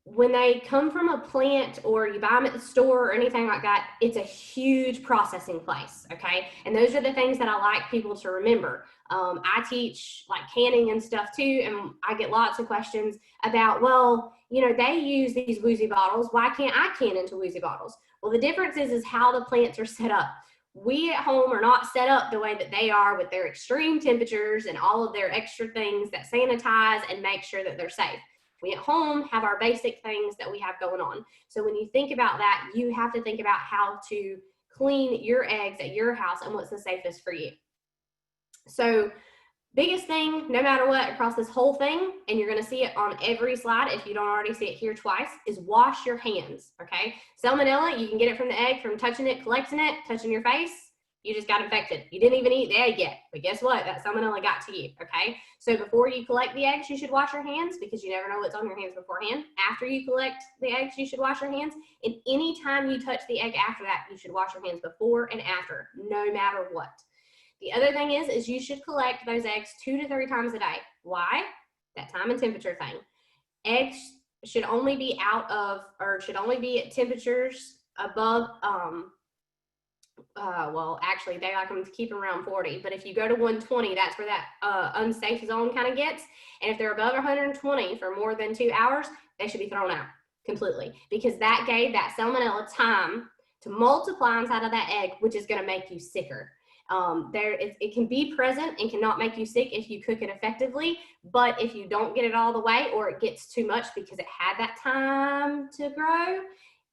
D: When they come from a plant or you buy them at the store or anything like that, it's a huge processing place, okay? And those are the things that I like people to remember. I teach like canning and stuff too, and I get lots of questions about, well, they use these woozy bottles. Why can't I can into woozy bottles? Well, the difference is how the plants are set up. We at home are not set up the way that they are with their extreme temperatures and all of their extra things that sanitize and make sure that they're safe. We at home have our basic things that we have going on. So when you think about that, you have to think about how to clean your eggs at your house and what's the safest for you. So biggest thing, no matter what, across this whole thing, and you're gonna see it on every slide if you don't already see it here twice, is wash your hands, okay? Salmonella, you can get it from the egg from touching it, collecting it, touching your face. You just got infected. You didn't even eat the egg yet, but guess what? That Salmonella got to you, okay? So before you collect the eggs, you should wash your hands because you never know what's on your hands beforehand. After you collect the eggs, you should wash your hands. And anytime you touch the egg after that, you should wash your hands before and after, no matter what. The other thing is you should collect those eggs 2 to 3 times a day. Why? That time and temperature thing. Eggs should only be should only be at temperatures above, well, actually, they like them to keep around 40, but if you go to 120, that's where that unsafe zone kind of gets. And if they're above 120 for more than 2 hours, they should be thrown out completely because that gave that Salmonella time to multiply inside of that egg, which is going to make you sicker. It can be present and cannot make you sick if you cook it effectively, but if you don't get it all the way or it gets too much because it had that time to grow,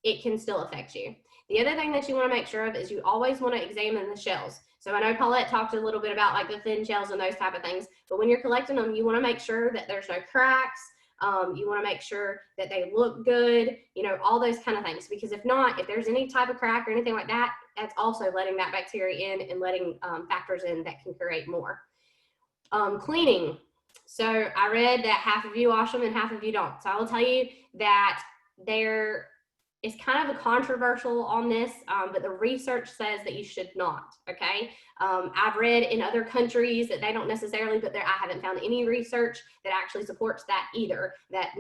D: it can still affect you. The other thing that you want to make sure of is you always want to examine the shells. So I know Paulette talked a little bit about like the thin shells and those type of things, but when you're collecting them, you want to make sure that there's no cracks. You want to make sure that they look good, all those kind of things, because if not, if there's any type of crack or anything like that, that's also letting that bacteria in and letting factors in that can create more. Cleaning. So I read that half of you wash them and half of you don't. So I will tell you that it's kind of a controversial on this, but the research says that you should not, okay? I've read in other countries that they don't necessarily, but I haven't found any research that actually supports that either, that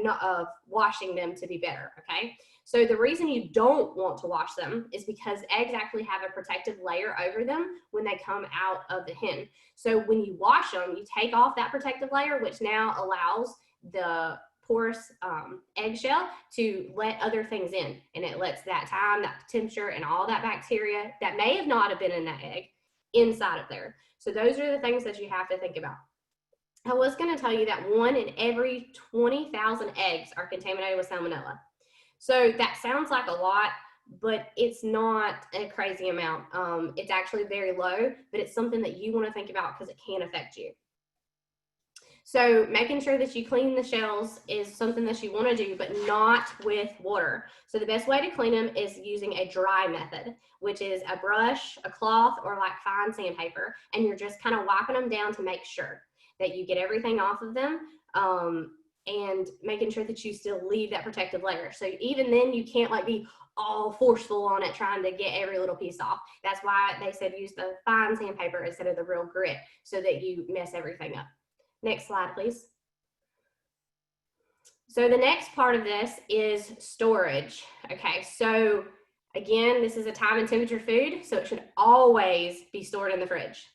D: washing them to be better, okay? So the reason you don't want to wash them is because eggs actually have a protective layer over them when they come out of the hen. So when you wash them, you take off that protective layer, which now allows the porous eggshell to let other things in, and it lets that time, that temperature, and all that bacteria that may have not have been in that egg inside of there. So those are the things that you have to think about. I was going to tell you that 1 in every 20,000 eggs are contaminated with Salmonella. So that sounds like a lot, but it's not a crazy amount. It's actually very low, but it's something that you want to think about because it can affect you. So making sure that you clean the shells is something that you want to do, but not with water. So the best way to clean them is using a dry method, which is a brush, a cloth, or like fine sandpaper, and you're just kind of wiping them down to make sure that you get everything off of them, and making sure that you still leave that protective layer. So even then, you can't like be all forceful on it trying to get every little piece off. That's why they said use the fine sandpaper instead of the real grit, so that you mess everything up. Next slide, please. So the next part of this is storage. Okay, so again, this is a time and temperature food, so it should always be stored in the fridge.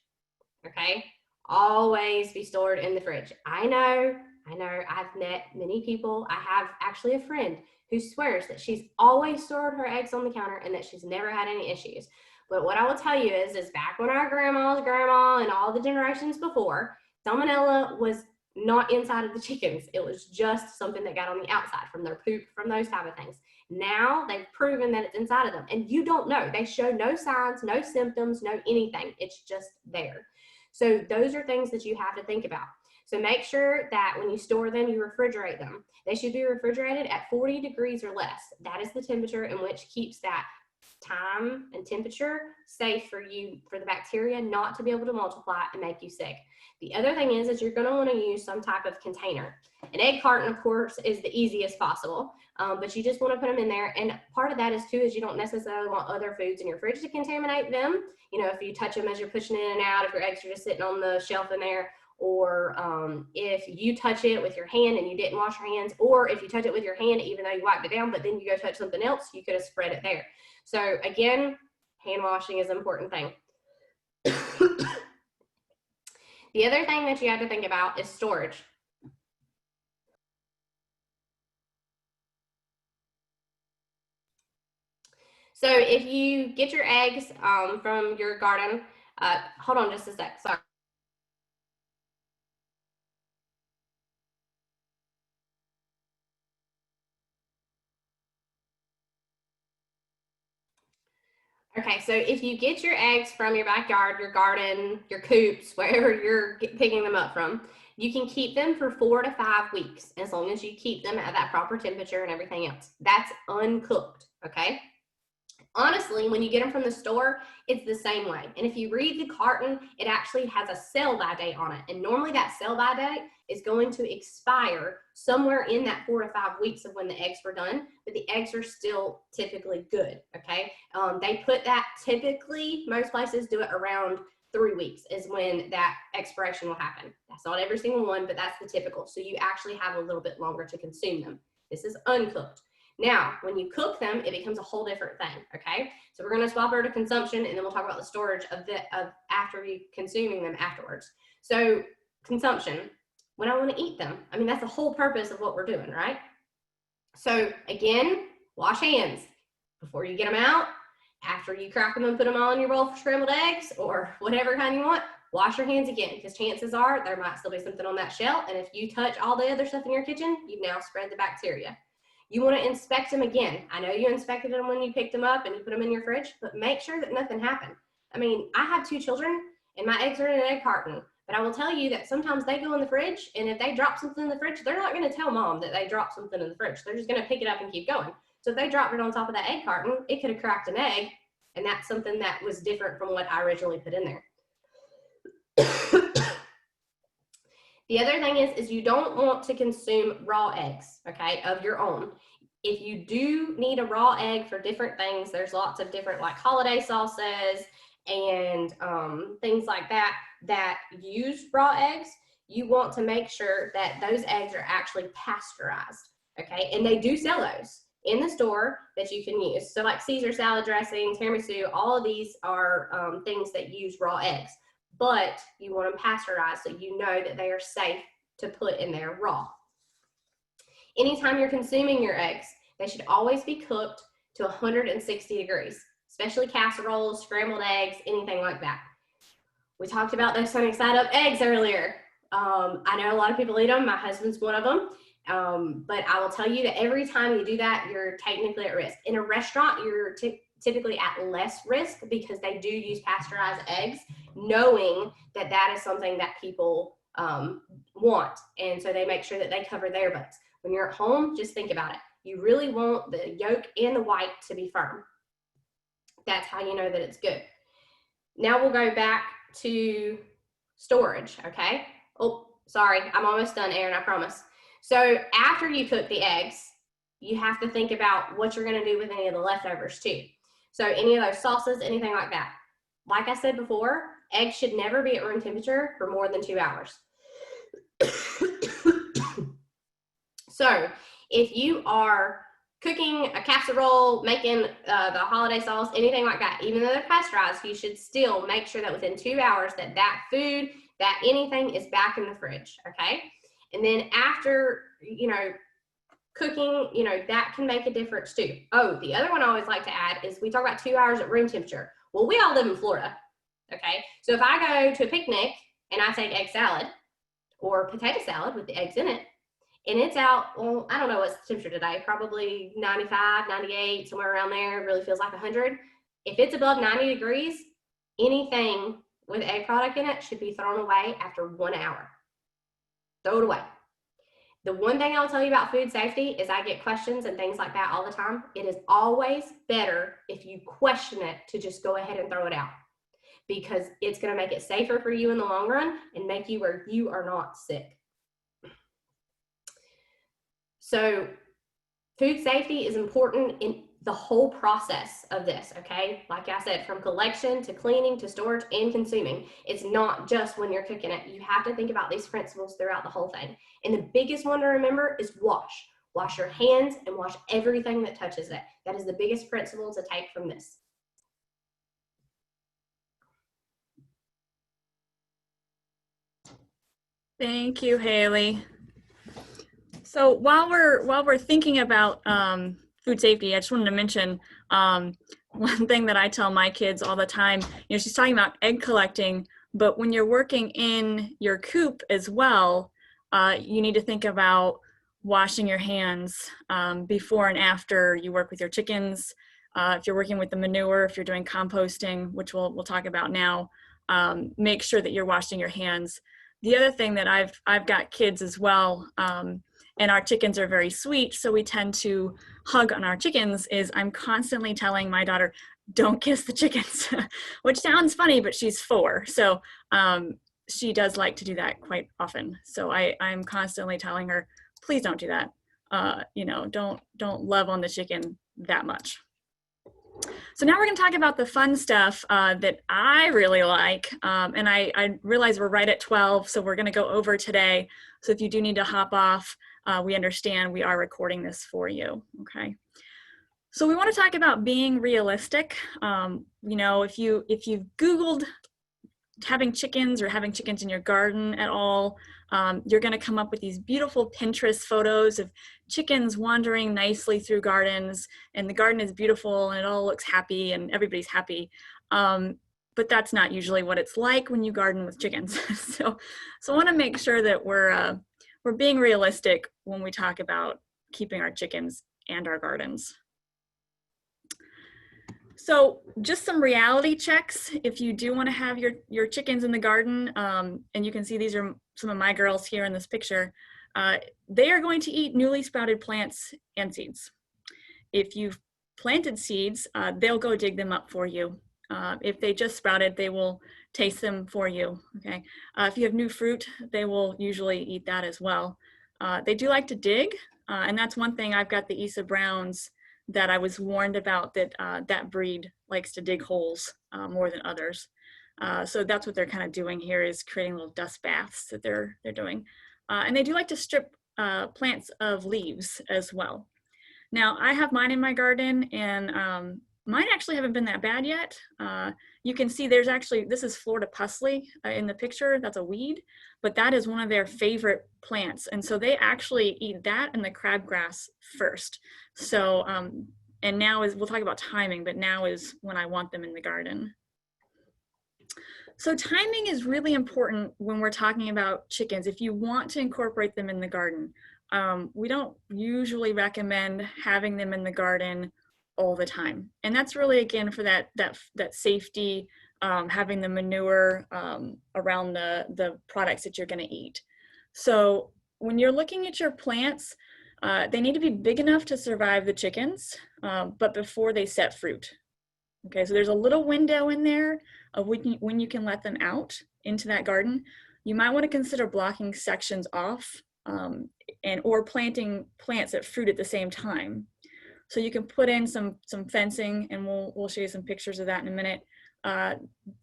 D: Okay, always be stored in the fridge. I know, I've met many people. I have actually a friend who swears that she's always stored her eggs on the counter and that she's never had any issues. But what I will tell you is back when our grandma's grandma and all the generations before, Salmonella was not inside of the chickens. It was just something that got on the outside from their poop, from those type of things. Now they've proven that it's inside of them, and you don't know. They show no signs, no symptoms, no anything. It's just there. So those are things that you have to think about. So make sure that when you store them, you refrigerate them. They should be refrigerated at 40 degrees or less. That is the temperature in which keeps that time and temperature safe for you, for the bacteria not to be able to multiply and make you sick. The other thing is you're going to want to use some type of container. An egg carton, of course, is the easiest possible, but you just want to put them in there. And part of that is too is you don't necessarily want other foods in your fridge to contaminate them. You know, if you touch them as you're pushing in and out, if your eggs are just sitting on the shelf in there, or if you touch it with your hand and you didn't wash your hands, or if you touch it with your hand even though you wiped it down, but then you go touch something else, you could have spread it there. So again, hand washing is an important thing. The other thing that you have to think about is storage. So if you get your eggs from your garden, hold on just a sec, sorry. Okay, so if you get your eggs from your backyard, your garden, your coops, wherever you're picking them up from, you can keep them for 4 to 5 weeks as long as you keep them at that proper temperature and everything else. That's uncooked, okay? Honestly, when you get them from the store, it's the same way. And if you read the carton, it actually has a sell-by date on it. And normally that sell-by date is going to expire somewhere in that 4 to 5 weeks of when the eggs were done, but the eggs are still typically good, okay? They put that typically, most places do it around 3 weeks is when that expiration will happen. That's not every single one, but that's the typical. So you actually have a little bit longer to consume them. This is uncooked. Now, when you cook them, it becomes a whole different thing, okay? So we're gonna swap over to consumption, and then we'll talk about the storage of after you consuming them afterwards. So consumption, when I wanna eat them, I mean, that's the whole purpose of what we're doing, right? So again, wash hands before you get them out, after you crack them and put them all in your bowl for scrambled eggs or whatever kind you want, wash your hands again, because chances are there might still be something on that shell, and if you touch all the other stuff in your kitchen, you've now spread the bacteria. You want to inspect them again. I know you inspected them when you picked them up and you put them in your fridge, but make sure that nothing happened. I mean, I have 2 children and my eggs are in an egg carton, but I will tell you that sometimes they go in the fridge, and if they drop something in the fridge, they're not going to tell mom that they dropped something in the fridge. They're just going to pick it up and keep going. So if they dropped it on top of that egg carton, it could have cracked an egg, and that's something that was different from what I originally put in there. The other thing is you don't want to consume raw eggs, okay, of your own. If you do need a raw egg for different things, there's lots of different like holiday sauces and things like that that use raw eggs. You want to make sure that those eggs are actually pasteurized, okay? And they do sell those in the store that you can use. So like Caesar salad dressing, tiramisu, all of these are things that use raw eggs. But you want them pasteurized so you know that they are safe to put in there raw. Anytime you're consuming your eggs, they should always be cooked to 160 degrees, especially casseroles, scrambled eggs, anything like that. We talked about those sunny side up eggs earlier. I know a lot of people eat them. My husband's one of them. But I will tell you that every time you do that, you're technically at risk. In a restaurant, you're typically at less risk because they do use pasteurized eggs, knowing that that is something that people want. And so they make sure that they cover their butts. When you're at home, just think about it. You really want the yolk and the white to be firm. That's how you know that it's good. Now we'll go back to storage, okay? Oh, sorry, I'm almost done, Erin, I promise. So after you cook the eggs, you have to think about what you're gonna do with any of the leftovers too. So any of those sauces, anything like that. Like I said before, eggs should never be at room temperature for more than 2 hours. So if you are cooking a casserole, making the holiday sauce, anything like that, even though they're pasteurized, you should still make sure that within 2 hours that that food, that anything is back in the fridge, okay? And then after, you know, cooking, you know, that can make a difference too. Oh, the other one I always like to add is we talk about 2 hours at room temperature. Well, we all live in Florida, okay? So if I go to a picnic and I take egg salad or potato salad with the eggs in it, and it's out, well, I don't know what's the temperature today, probably 95, 98, somewhere around there. It really feels like 100. If it's above 90 degrees, anything with egg product in it should be thrown away after 1 hour. Throw it away. The one thing I'll tell you about food safety is I get questions and things like that all the time. It is always better if you question it to just go ahead and throw it out, because it's going to make it safer for you in the long run and make you where you are not sick. So food safety is important in the whole process of this, okay? Like I said, from collection to cleaning to storage and consuming. It's not just when you're cooking it. You have to think about these principles throughout the whole thing. And the biggest one to remember is wash. Wash your hands and wash everything that touches it. That is the biggest principle to take from this.
A: Thank you, Halie. So while we're thinking about food safety, I just wanted to mention one thing that I tell my kids all the time. You know, she's talking about egg collecting, but when you're working in your coop as well, you need to think about washing your hands before and after you work with your chickens. If you're working with the manure, if you're doing composting, which we'll talk about now, make sure that you're washing your hands. The other thing that I've got kids as well, and our chickens are very sweet, so we tend to hug on our chickens, is I'm constantly telling my daughter, don't kiss the chickens, which sounds funny, but she's 4. So she does like to do that quite often. So I'm constantly telling her, please don't do that. You know, don't love on the chicken that much. So now we're going to talk about the fun stuff that I really like. And I realize we're right at 12, so we're going to go over today. So if you do need to hop off, we understand we are recording this for you, okay? So we want to talk about being realistic. You know, if you've Googled having chickens or having chickens in your garden at all, you're going to come up with these beautiful Pinterest photos of chickens wandering nicely through gardens, and the garden is beautiful and it all looks happy and everybody's happy. But that's not usually what it's like when you garden with chickens. So I want to make sure that we're being realistic when we talk about keeping our chickens and our gardens. So just some reality checks if you do want to have your chickens in the garden, and you can see these are some of my girls here in this picture. They are going to eat newly sprouted plants and seeds. If you've planted seeds, they'll go dig them up for you. If they just sprouted, they will taste them for you, okay? If you have new fruit, they will usually eat that as well. They do like to dig, and that's one thing. I've got the Isa Browns that I was warned about, that that breed likes to dig holes more than others. So that's what they're kind of doing here, is creating little dust baths that they're doing. And they do like to strip plants of leaves as well. Now I have mine in my garden, and mine actually haven't been that bad yet. You can see there's actually, this is Florida Pusley in the picture. That's a weed, but that is one of their favorite plants. And so they actually eat that and the crabgrass first. So, and now we'll talk about timing, but now is when I want them in the garden. So timing is really important when we're talking about chickens. If you want to incorporate them in the garden, we don't usually recommend having them in the garden all the time. And that's really, again, for that safety, having the manure around the products that you're going to eat. So when you're looking at your plants, they need to be big enough to survive the chickens, but before they set fruit. Okay, so there's a little window in there of when you can let them out into that garden. You might want to consider blocking sections off or planting plants that fruit at the same time. So you can put in some fencing, and we'll show you some pictures of that in a minute,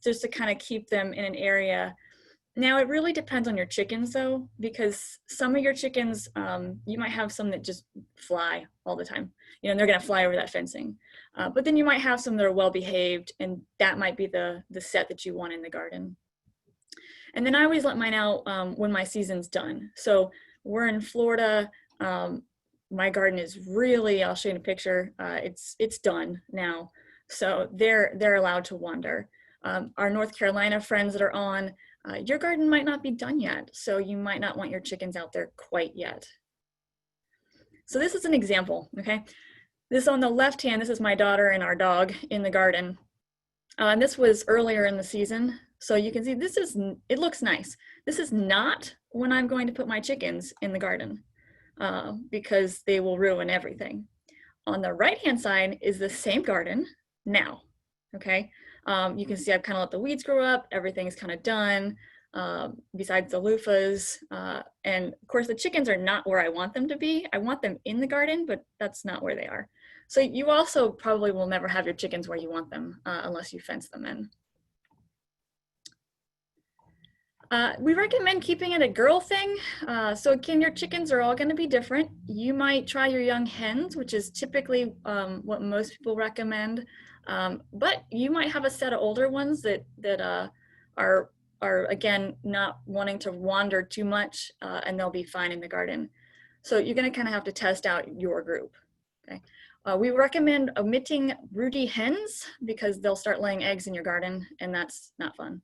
A: just to kind of keep them in an area. Now, it really depends on your chickens, though, because some of your chickens, you might have some that just fly all the time. You know, and they're going to fly over that fencing. But then you might have some that are well-behaved, and that might be the set that you want in the garden. And then I always let mine out when my season's done. So we're in Florida. My garden is really, I'll show you a picture. It's done now. So they're allowed to wander. Our North Carolina friends that are on, your garden might not be done yet, so you might not want your chickens out there quite yet. So this is an example, okay? This on the left hand, this is my daughter and our dog in the garden. And this was earlier in the season. So you can see it looks nice. This is not when I'm going to put my chickens in the garden because they will ruin everything. On the right-hand side is the same garden now, okay? You can see I've kind of let the weeds grow up. Everything's kind of done besides the loofahs. And of course the chickens are not where I want them to be. I want them in the garden, but that's not where they are. So you also probably will never have your chickens where you want them unless you fence them in. We recommend keeping it a girl thing. So again, your chickens are all going to be different. You might try your young hens, which is typically what most people recommend. But you might have a set of older ones that are again not wanting to wander too much, and they'll be fine in the garden. So you're going to kind of have to test out your group. Okay. We recommend omitting broody hens because they'll start laying eggs in your garden, and that's not fun.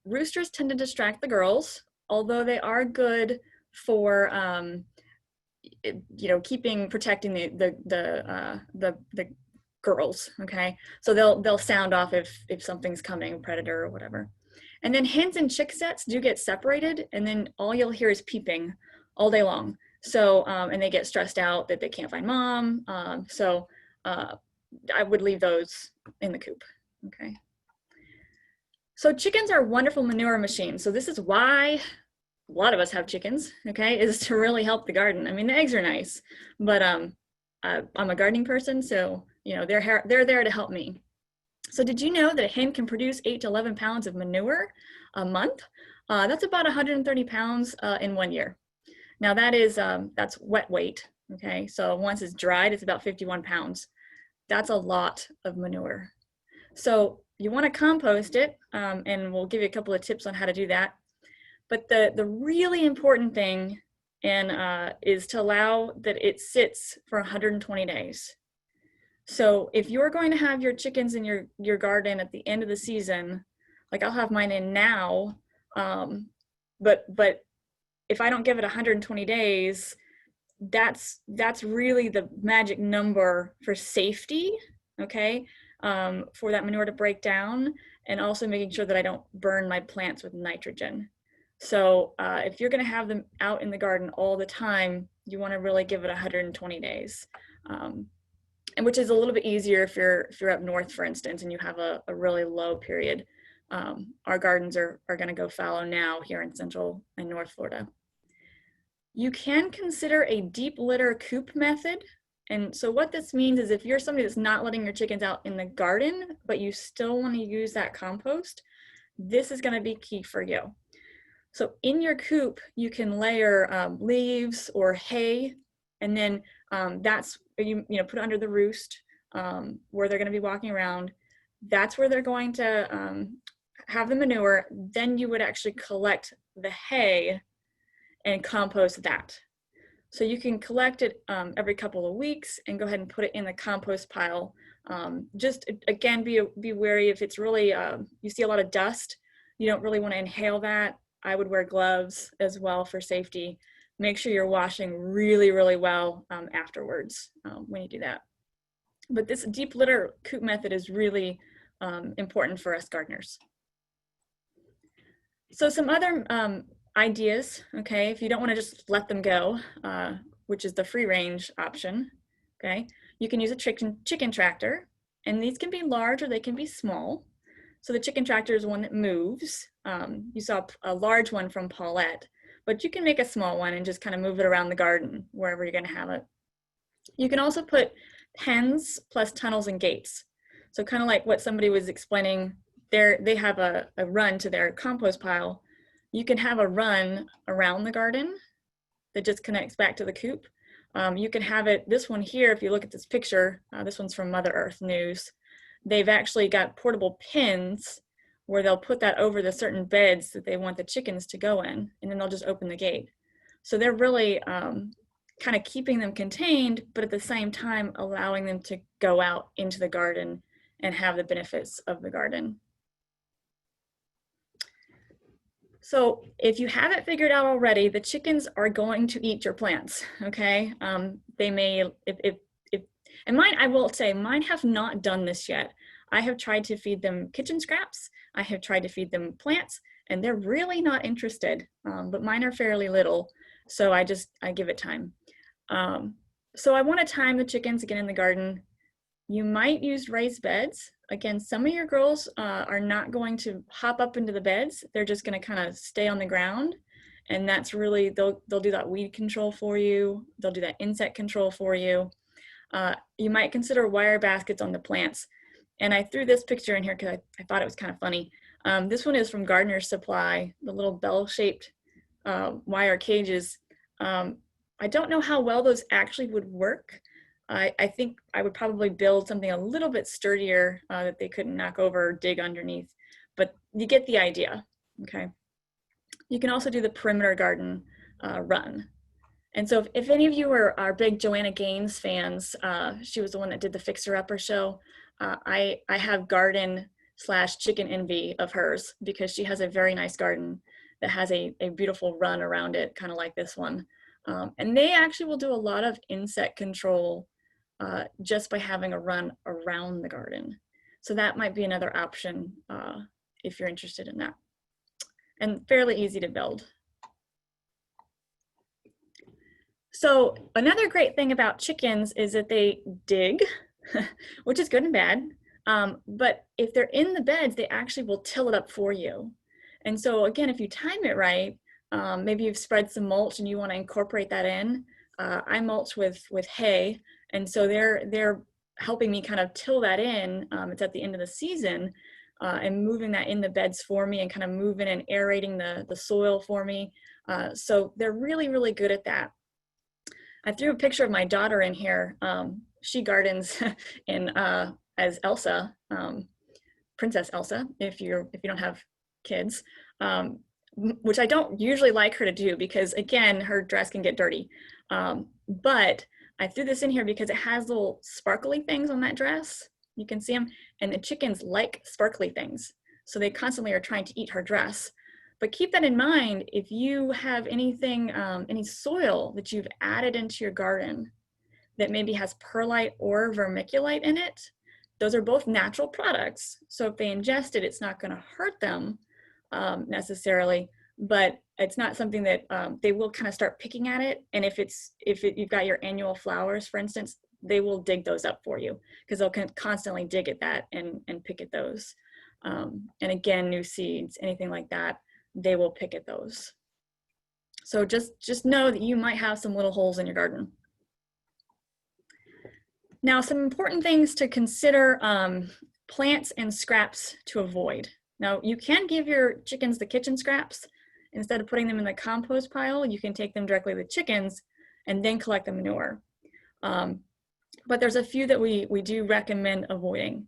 A: Roosters tend to distract the girls, although they are good for protecting the girls. Okay, so they'll sound off if something's coming, a predator or whatever. And then hens and chick sets do get separated, and then all you'll hear is peeping all day long. So and they get stressed out that they can't find mom. So I would leave those in the coop. Okay. So chickens are wonderful manure machines. So this is why a lot of us have chickens, okay, is to really help the garden. I mean, the eggs are nice, but I'm a gardening person, so you know they're there to help me. So did you know that a hen can produce 8 to 11 pounds of manure a month? That's about 130 pounds in 1 year. Now that is that's wet weight, okay? So once it's dried, it's about 51 pounds. That's a lot of manure. So you want to compost it, and we'll give you a couple of tips on how to do that. But the really important thing is to allow that it sits for 120 days. So if you're going to have your chickens in your garden at the end of the season, like I'll have mine in now, but if I don't give it 120 days, that's really the magic number for safety, okay? For that manure to break down, and also making sure that I don't burn my plants with nitrogen. So if you're going to have them out in the garden all the time, you want to really give it 120 days, and which is a little bit easier if you're up north, for instance, and you have a really low period. Our gardens are going to go fallow now here in Central and North Florida. You can consider a deep litter coop method. And so what this means is if you're somebody that's not letting your chickens out in the garden, but you still want to use that compost, this is going to be key for you. So in your coop, you can layer leaves or hay, and then that's, you put it under the roost where they're going to be walking around. That's where they're going to have the manure. Then you would actually collect the hay and compost that. So you can collect it every couple of weeks and go ahead and put it in the compost pile. Just again, be wary if it's really, you see a lot of dust, you don't really want to inhale that. I would wear gloves as well for safety. make sure you're washing really, really well afterwards when you do that. But this deep litter coop method is really important for us gardeners. So some other ideas, okay, if you don't want to just let them go, which is the free range option, okay, you can use a chicken tractor, and these can be large or they can be small. So the chicken tractor is one that moves. You saw a large one from Paulette, but you can make a small one and just kind of move it around the garden, wherever you're going to have it. You can also put pens plus tunnels and gates. So kind of like what somebody was explaining, they have a run to their compost pile. You can have a run around the garden that just connects back to the coop. You can have it, this one here, if you look at this picture, this one's from Mother Earth News. They've actually got portable pins where they'll put that over the certain beds that they want the chickens to go in, and then they'll just open the gate. So they're really kind of keeping them contained, but at the same time allowing them to go out into the garden and have the benefits of the garden. So if you haven't figured out already, the chickens are going to eat your plants, okay? They may, and mine, I will say, mine have not done this yet. I have tried to feed them kitchen scraps. I have tried to feed them plants, and they're really not interested, but mine are fairly little, so I give it time. So I want to time the chickens again in the garden. You might use raised beds. Again, some of your girls are not going to hop up into the beds. They're just going to kind of stay on the ground. And that's really, they'll do that weed control for you. They'll do that insect control for you. You might consider wire baskets on the plants. And I threw this picture in here because I thought it was kind of funny. This one is from Gardener's Supply, the little bell-shaped wire cages. I don't know how well those actually would work. I think I would probably build something a little bit sturdier that they couldn't knock over or dig underneath, but you get the idea, okay? You can also do the perimeter garden run. And so if any of you are big Joanna Gaines fans, she was the one that did the Fixer Upper show. I have garden/chicken envy of hers because she has a very nice garden that has a beautiful run around it, kind of like this one. And they actually will do a lot of insect control just by having a run around the garden. So that might be another option if you're interested in that. And fairly easy to build. So another great thing about chickens is that they dig, which is good and bad. But if they're in the beds, they actually will till it up for you. And so again, if you time it right, maybe you've spread some mulch and you want to incorporate that in. I mulch with hay, and so they're helping me kind of till that in. It's at the end of the season, and moving that in the beds for me and kind of moving and aerating the soil for me. So they're really, really good at that. I threw a picture of my daughter in here. She gardens in as Elsa, Princess Elsa, if you don't have kids. Which I don't usually like her to do because, again, her dress can get dirty. But I threw this in here because it has little sparkly things on that dress. You can see them, and the chickens like sparkly things. So they constantly are trying to eat her dress. But keep that in mind, if you have anything, any soil that you've added into your garden that maybe has perlite or vermiculite in it, those are both natural products. So if they ingest it, it's not going to hurt them necessarily, but it's not something that they will kind of start picking at it. And if you've got your annual flowers, for instance, they will dig those up for you because they'll constantly dig at that and pick at those. And again, new seeds, anything like that, they will pick at those. So just know that you might have some little holes in your garden. Now, some important things to consider, plants and scraps to avoid. Now, you can give your chickens the kitchen scraps. Instead of putting them in the compost pile, you can take them directly to the chickens and then collect the manure. But there's a few that we do recommend avoiding.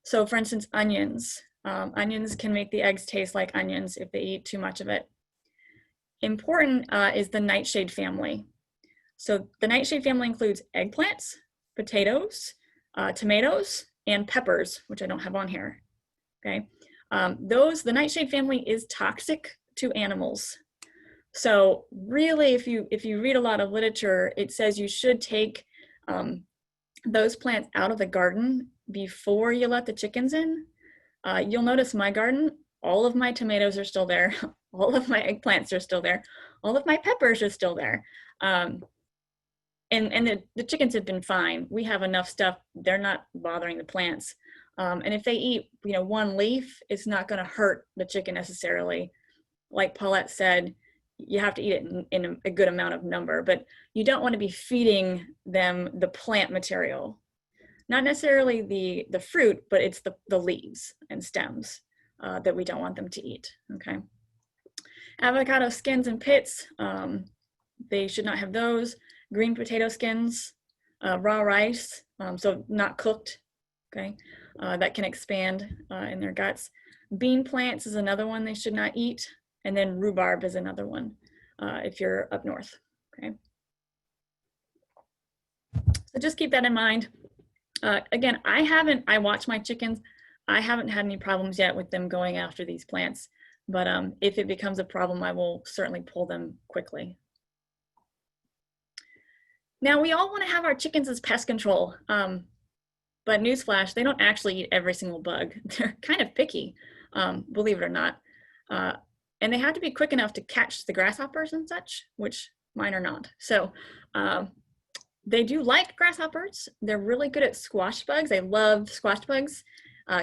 A: So for instance, onions. Onions can make the eggs taste like onions if they eat too much of it. Important is the Nightshade family. So the Nightshade family includes eggplants, potatoes, tomatoes, and peppers, which I don't have on here, okay? The Nightshade family is toxic to animals. So really, if you read a lot of literature, it says you should take those plants out of the garden before you let the chickens in. You'll notice my garden, all of my tomatoes are still there. All of my eggplants are still there. All of my peppers are still there. And the chickens have been fine. We have enough stuff. They're not bothering the plants. And if they eat, one leaf, it's not going to hurt the chicken necessarily. Like Paulette said, you have to eat it in a good amount of number, but you don't want to be feeding them the plant material. Not necessarily the fruit, but it's the leaves and stems that we don't want them to eat, okay? Avocado skins and pits, they should not have those. Green potato skins, raw rice, so not cooked, okay? That can expand in their guts. Bean plants is another one they should not eat. And then rhubarb is another one if you're up north, okay? So just keep that in mind. Again, I watch my chickens. I haven't had any problems yet with them going after these plants, but if it becomes a problem, I will certainly pull them quickly. Now, we all want to have our chickens as pest control, but newsflash, they don't actually eat every single bug. They're kind of picky, believe it or not. And they have to be quick enough to catch the grasshoppers and such, which mine are not. So they do like grasshoppers. They're really good at squash bugs. They love squash bugs.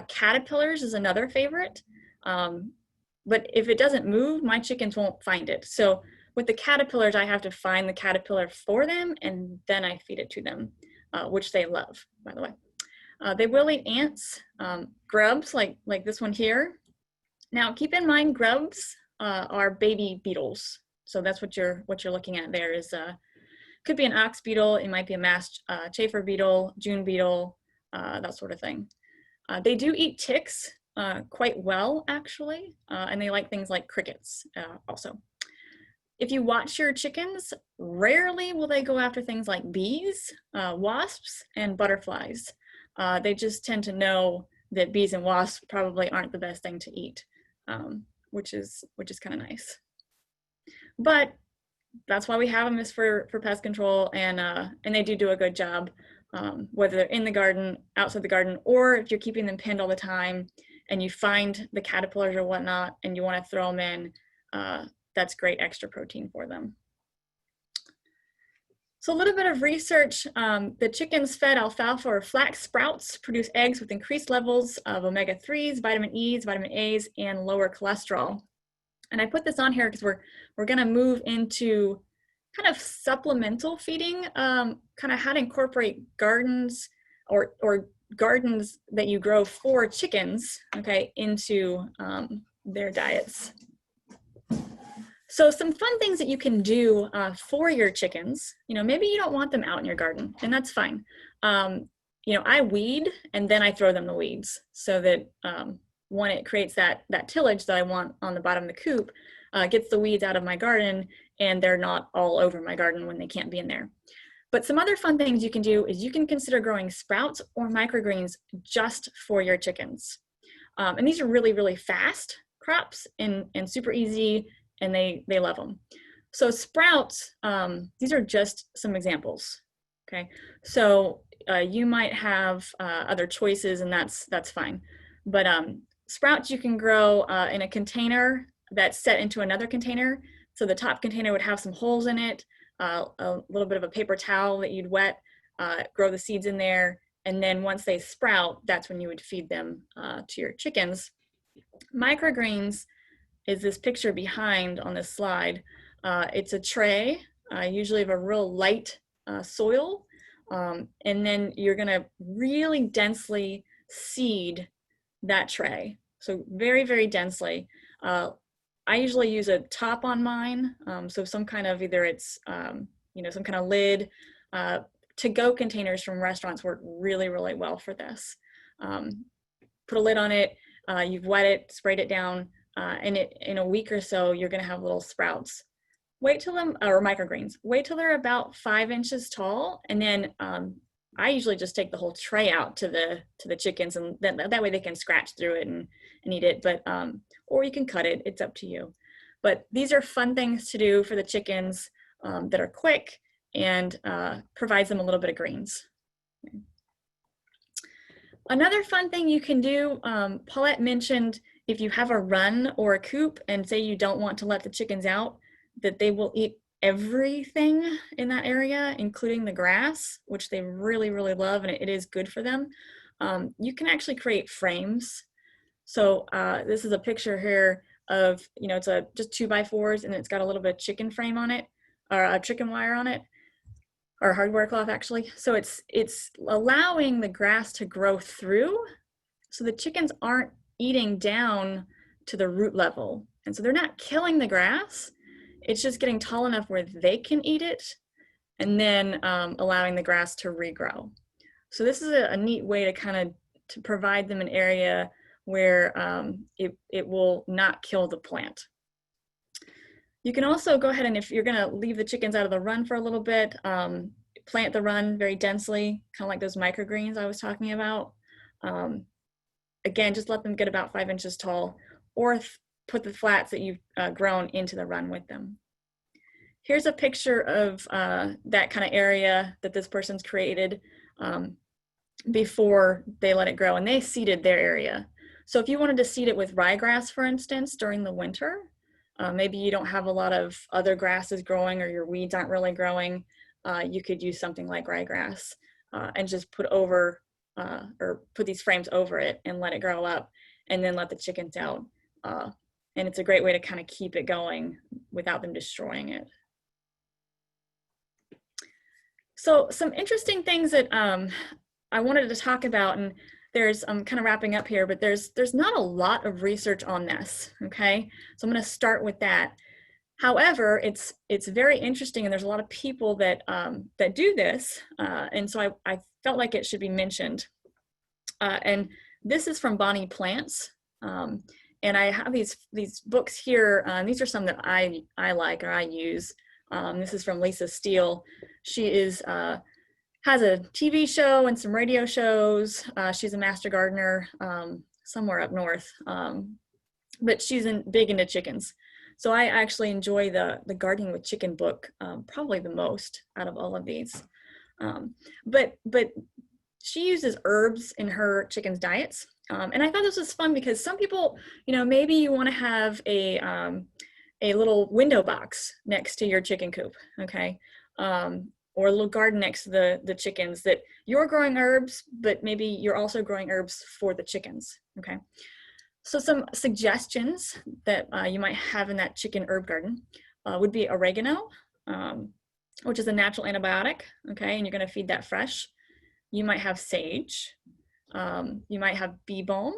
A: Caterpillars is another favorite. But if it doesn't move, my chickens won't find it. So with the caterpillars, I have to find the caterpillar for them, and then I feed it to them, which they love, by the way. They will eat ants, grubs like this one here. Now keep in mind, grubs are baby beetles. So that's what you're looking at there is, could be an ox beetle, it might be a masked chafer beetle, June beetle, that sort of thing. They do eat ticks quite well, actually, and they like things like crickets also. If you watch your chickens, rarely will they go after things like bees, wasps, and butterflies. They just tend to know that bees and wasps probably aren't the best thing to eat, which is kind of nice. But that's why we have them, is for pest control, and they do a good job, whether they're in the garden, outside the garden, or if you're keeping them pinned all the time and you find the caterpillars or whatnot and you want to throw them in, that's great extra protein for them. So a little bit of research, the chickens fed alfalfa or flax sprouts produce eggs with increased levels of omega-3s, vitamin E's, vitamin A's, and lower cholesterol. And I put this on here because we're gonna move into kind of supplemental feeding, kind of how to incorporate gardens or gardens that you grow for chickens, okay, into their diets. So some fun things that you can do for your chickens, maybe you don't want them out in your garden, and that's fine. I weed and then I throw them the weeds so that when it creates that tillage that I want on the bottom of the coop, gets the weeds out of my garden and they're not all over my garden when they can't be in there. But some other fun things you can do is you can consider growing sprouts or microgreens just for your chickens. And these are really, really fast crops and super easy, and they love them. So sprouts, these are just some examples, okay? So you might have other choices, and that's fine. But sprouts you can grow in a container that's set into another container. So the top container would have some holes in it, a little bit of a paper towel that you'd wet, grow the seeds in there, and then once they sprout, that's when you would feed them to your chickens. Microgreens is this picture behind on this slide. It's a tray, usually of a real light soil, and then you're gonna really densely seed that tray. So very, very densely. I usually use a top on mine, so some kind of, either it's some kind of lid. To-go containers from restaurants work really, really well for this. Put a lid on it, you've wet it, sprayed it down, and in a week or so, you're gonna have little sprouts. Wait till them, or microgreens, wait till they're about 5 inches tall, and then I usually just take the whole tray out to the chickens, and that way they can scratch through it and eat it. But or you can cut it, it's up to you. But these are fun things to do for the chickens that are quick and provides them a little bit of greens. Another fun thing you can do, Paulette mentioned if you have a run or a coop and say you don't want to let the chickens out, that they will eat everything in that area, including the grass, which they really, really love, and it is good for them. You can actually create frames. So this is a picture here of, it's just 2x4s, and it's got a little bit of chicken frame on it, or a chicken wire on it, or hardware cloth actually. So it's allowing the grass to grow through, so the chickens aren't eating down to the root level. And so they're not killing the grass. It's just getting tall enough where they can eat it, and then allowing the grass to regrow. So this is a neat way to kind of to provide them an area where it will not kill the plant. You can also go ahead and, if you're gonna leave the chickens out of the run for a little bit, plant the run very densely, kind of like those microgreens I was talking about. Again, just let them get about 5 inches tall, or put the flats that you've grown into the run with them. Here's a picture of that kind of area that this person's created before they let it grow, and they seeded their area. So if you wanted to seed it with ryegrass, for instance, during the winter, maybe you don't have a lot of other grasses growing, or your weeds aren't really growing, you could use something like ryegrass and just put over or put these frames over it and let it grow up, and then let the chickens out. And it's a great way to kind of keep it going without them destroying it. So some interesting things that I wanted to talk about, and I'm kind of wrapping up here, but there's not a lot of research on this, okay? So I'm going to start with that. However, it's very interesting, and there's a lot of people that that do this, and so I felt like it should be mentioned. And this is from Bonnie Plants, and I have these books here. These are some that I like, or I use. This is from Lisa Steele. She has a TV show and some radio shows. She's a master gardener somewhere up north, but she's big into chickens. So I actually enjoy the Gardening with Chicken book probably the most out of all of these. But she uses herbs in her chickens' diets. And I thought this was fun because some people, maybe you want to have a little window box next to your chicken coop, okay? Or a little garden next to the chickens, that you're growing herbs, but maybe you're also growing herbs for the chickens, okay? So some suggestions that you might have in that chicken herb garden would be oregano, which is a natural antibiotic, okay? And you're gonna feed that fresh. You might have sage, you might have bee balm,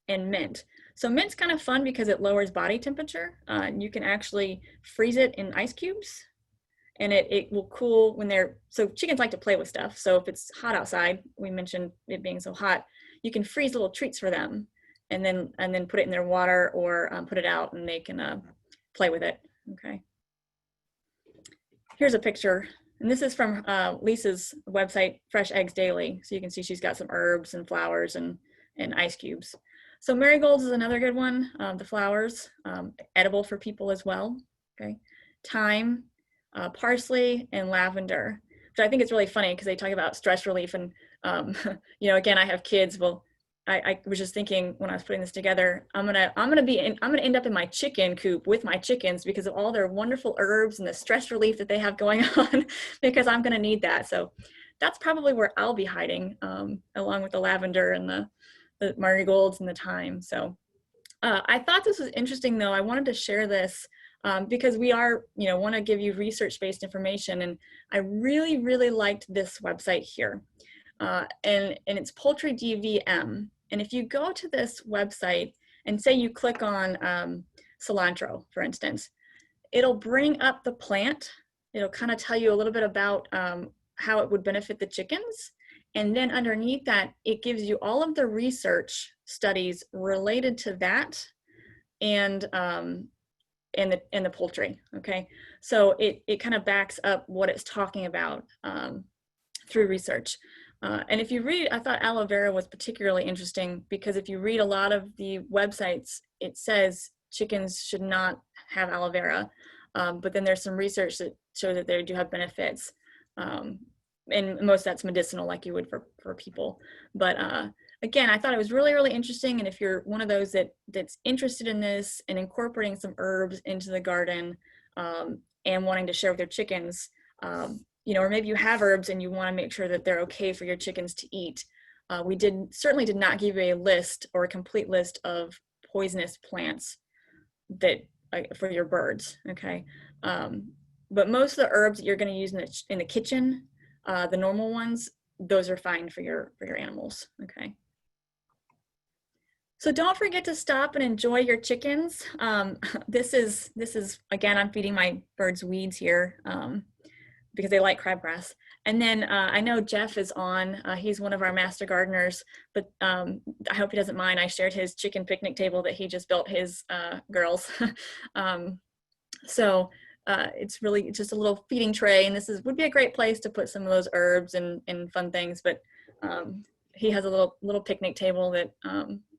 A: and mint. So mint's kind of fun because it lowers body temperature. You can actually freeze it in ice cubes, and it will cool when so chickens like to play with stuff. So if it's hot outside, we mentioned it being so hot, you can freeze little treats for them, and then put it in their water, or put it out, and they can play with it, okay? Here's a picture, and this is from Lisa's website, Fresh Eggs Daily. So you can see she's got some herbs and flowers and ice cubes. So marigolds is another good one, the flowers, edible for people as well, okay? Thyme, parsley, and lavender, which I think it's really funny because they talk about stress relief, and again, I have kids. Well, I was just thinking when I was putting this together, I'm gonna end up in my chicken coop with my chickens because of all their wonderful herbs and the stress relief that they have going on, because I'm gonna need that. So that's probably where I'll be hiding, along with the lavender and the marigolds and the thyme. So I thought this was interesting, though. I wanted to share this because we are, want to give you research-based information, and I really, really liked this website here. And it's Poultry DVM. And if you go to this website and say you click on cilantro, for instance, it'll bring up the plant. It'll kind of tell you a little bit about how it would benefit the chickens. And then underneath that, it gives you all of the research studies related to that and the poultry, okay? So it kind of backs up what it's talking about through research. And if you read, I thought aloe vera was particularly interesting because if you read a lot of the websites, it says chickens should not have aloe vera, but then there's some research that shows that they do have benefits. And most of that's medicinal, like you would for people. But again, I thought it was really, really interesting. And if you're one of those that's interested in this and incorporating some herbs into the garden and wanting to share with your chickens, you know, or maybe you have herbs and you want to make sure that they're okay for your chickens to eat. We certainly did not give you a list or a complete list of poisonous plants that for your birds, okay? But most of the herbs that you're going to use in the kitchen, the normal ones, those are fine for your animals, okay? So don't forget to stop and enjoy your chickens. This is again, I'm feeding my birds weeds here because they like crabgrass. And then I know Jeff is on, he's one of our master gardeners, but I hope he doesn't mind. I shared his chicken picnic table that he just built his girls. So it's really just a little feeding tray, and would be a great place to put some of those herbs and fun things. But he has a little picnic table that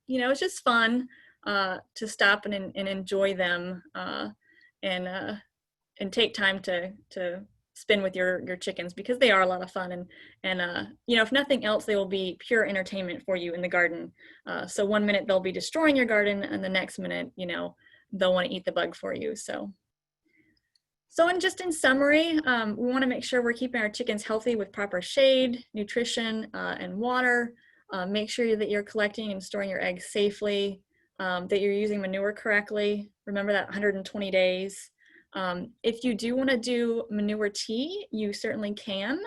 A: you know, it's just fun to stop and enjoy them and take time to spend with your chickens, because they are a lot of fun, and you know, if nothing else, they will be pure entertainment for you in the garden. So one minute they'll be destroying your garden, and the next minute, you know, they'll want to eat the bug for you. So in summary, we want to make sure we're keeping our chickens healthy with proper shade, nutrition, and water. Make sure that you're collecting and storing your eggs safely, that you're using manure correctly. Remember that 120 days. If you do want to do manure tea, you certainly can,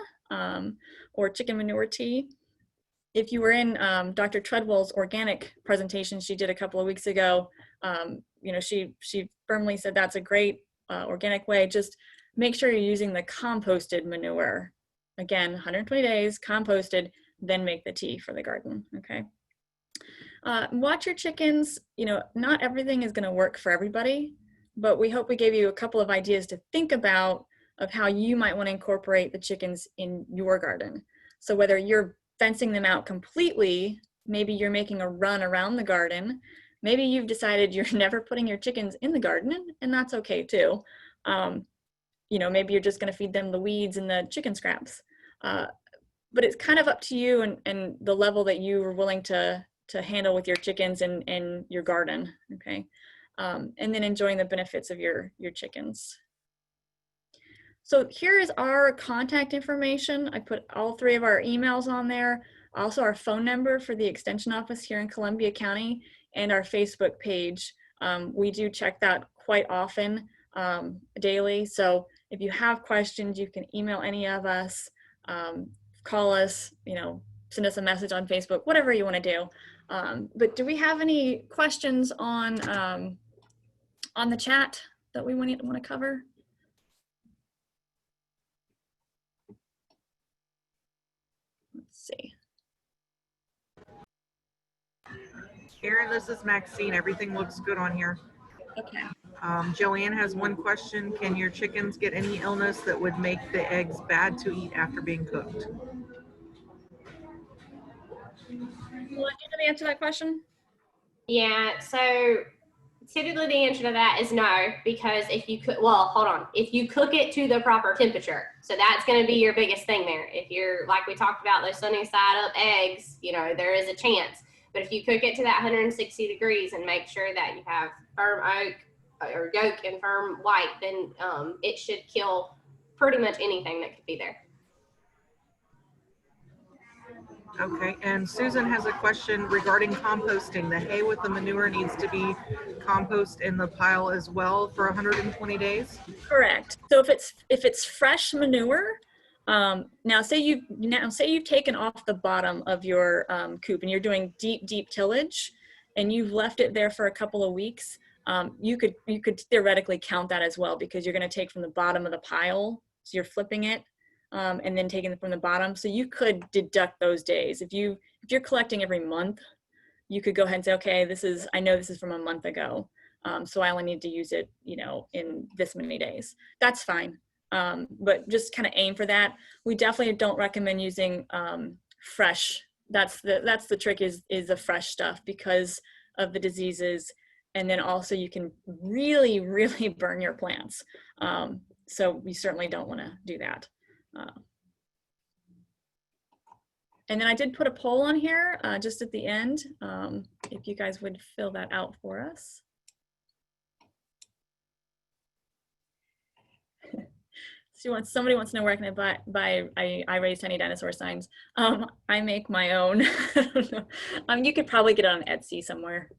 A: or chicken manure tea. If you were in Dr. Treadwell's organic presentation she did a couple of weeks ago, you know, she firmly said that's a great organic way. Just make sure you're using the composted manure. Again, 120 days, composted, then make the tea for the garden, okay? Watch your chickens. You know, not everything is gonna work for everybody, but we hope we gave you a couple of ideas to think about of how you might wanna incorporate the chickens in your garden. So whether you're fencing them out completely, maybe you're making a run around the garden, maybe you've decided you're never putting your chickens in the garden, and that's okay too. You know, maybe you're just gonna feed them the weeds and the chicken scraps. But it's kind of up to you and the level that you are willing to handle with your chickens and your garden, okay? And then enjoying the benefits of your chickens. So here is our contact information. I put all 3 of our emails on there, also our phone number for the extension office here in Columbia County, and our Facebook page. We do check that quite often, daily. So if you have questions, you can email any of us, call us, you know, send us a message on Facebook, whatever you want to do. But do we have any questions on the chat that we want to cover? Let's see.
E: Erin, this is Maxine. Everything looks good on here.
A: Okay.
E: Joanne has one question. Can your chickens get any illness that would make the eggs bad to eat after being cooked?
A: Well, can you answer that question?
D: Yeah, so typically the answer to that is no, because if you cook, well, hold on, if you cook it to the proper temperature, so that's going to be your biggest thing there. If you're, like we talked about, those sunny side up eggs, you know, there is a chance. But if you cook it to that 160 degrees and make sure that you have firm yolk and firm white, then it should kill pretty much anything that could be there.
E: Okay, and Susan has a question regarding composting. The hay with the manure needs to be compost in the pile as well for 120 days?
A: Correct. So if it's fresh manure, now say you've taken off the bottom of your coop and you're doing deep tillage, and you've left it there for a couple of weeks, you could theoretically count that as well, because you're going to take from the bottom of the pile, so you're flipping it. And then taking it from the bottom. So you could deduct those days. If you're collecting every month, you could go ahead and say, okay, I know this is from a month ago. So I only need to use it, you know, in this many days. That's fine. But just kind of aim for that. We definitely don't recommend using fresh. That's the trick is the fresh stuff, because of the diseases And then also you can really, really burn your plants. So we certainly don't want to do that. And then I did put a poll on here just at the end, if you guys would fill that out for us. So somebody wants to know where I can buy I raise tiny dinosaur signs. I make my own. I don't know. You could probably get it on Etsy somewhere.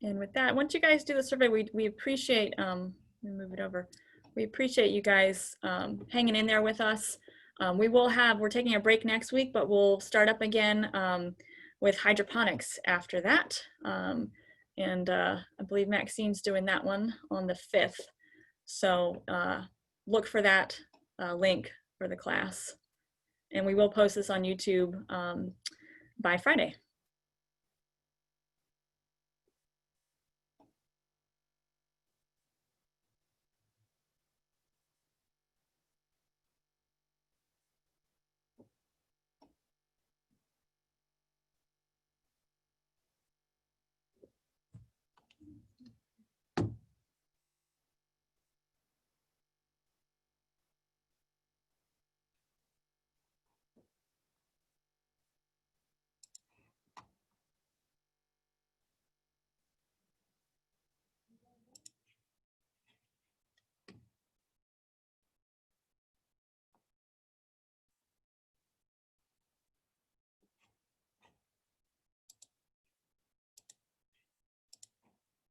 A: And with that, once you guys do the survey, we appreciate, let me move it over. We appreciate you guys hanging in there with us. We're taking a break next week, but we'll start up again with hydroponics after that. And I believe Maxine's doing that one on the 5th. So look for that link for the class. And we will post this on YouTube by Friday.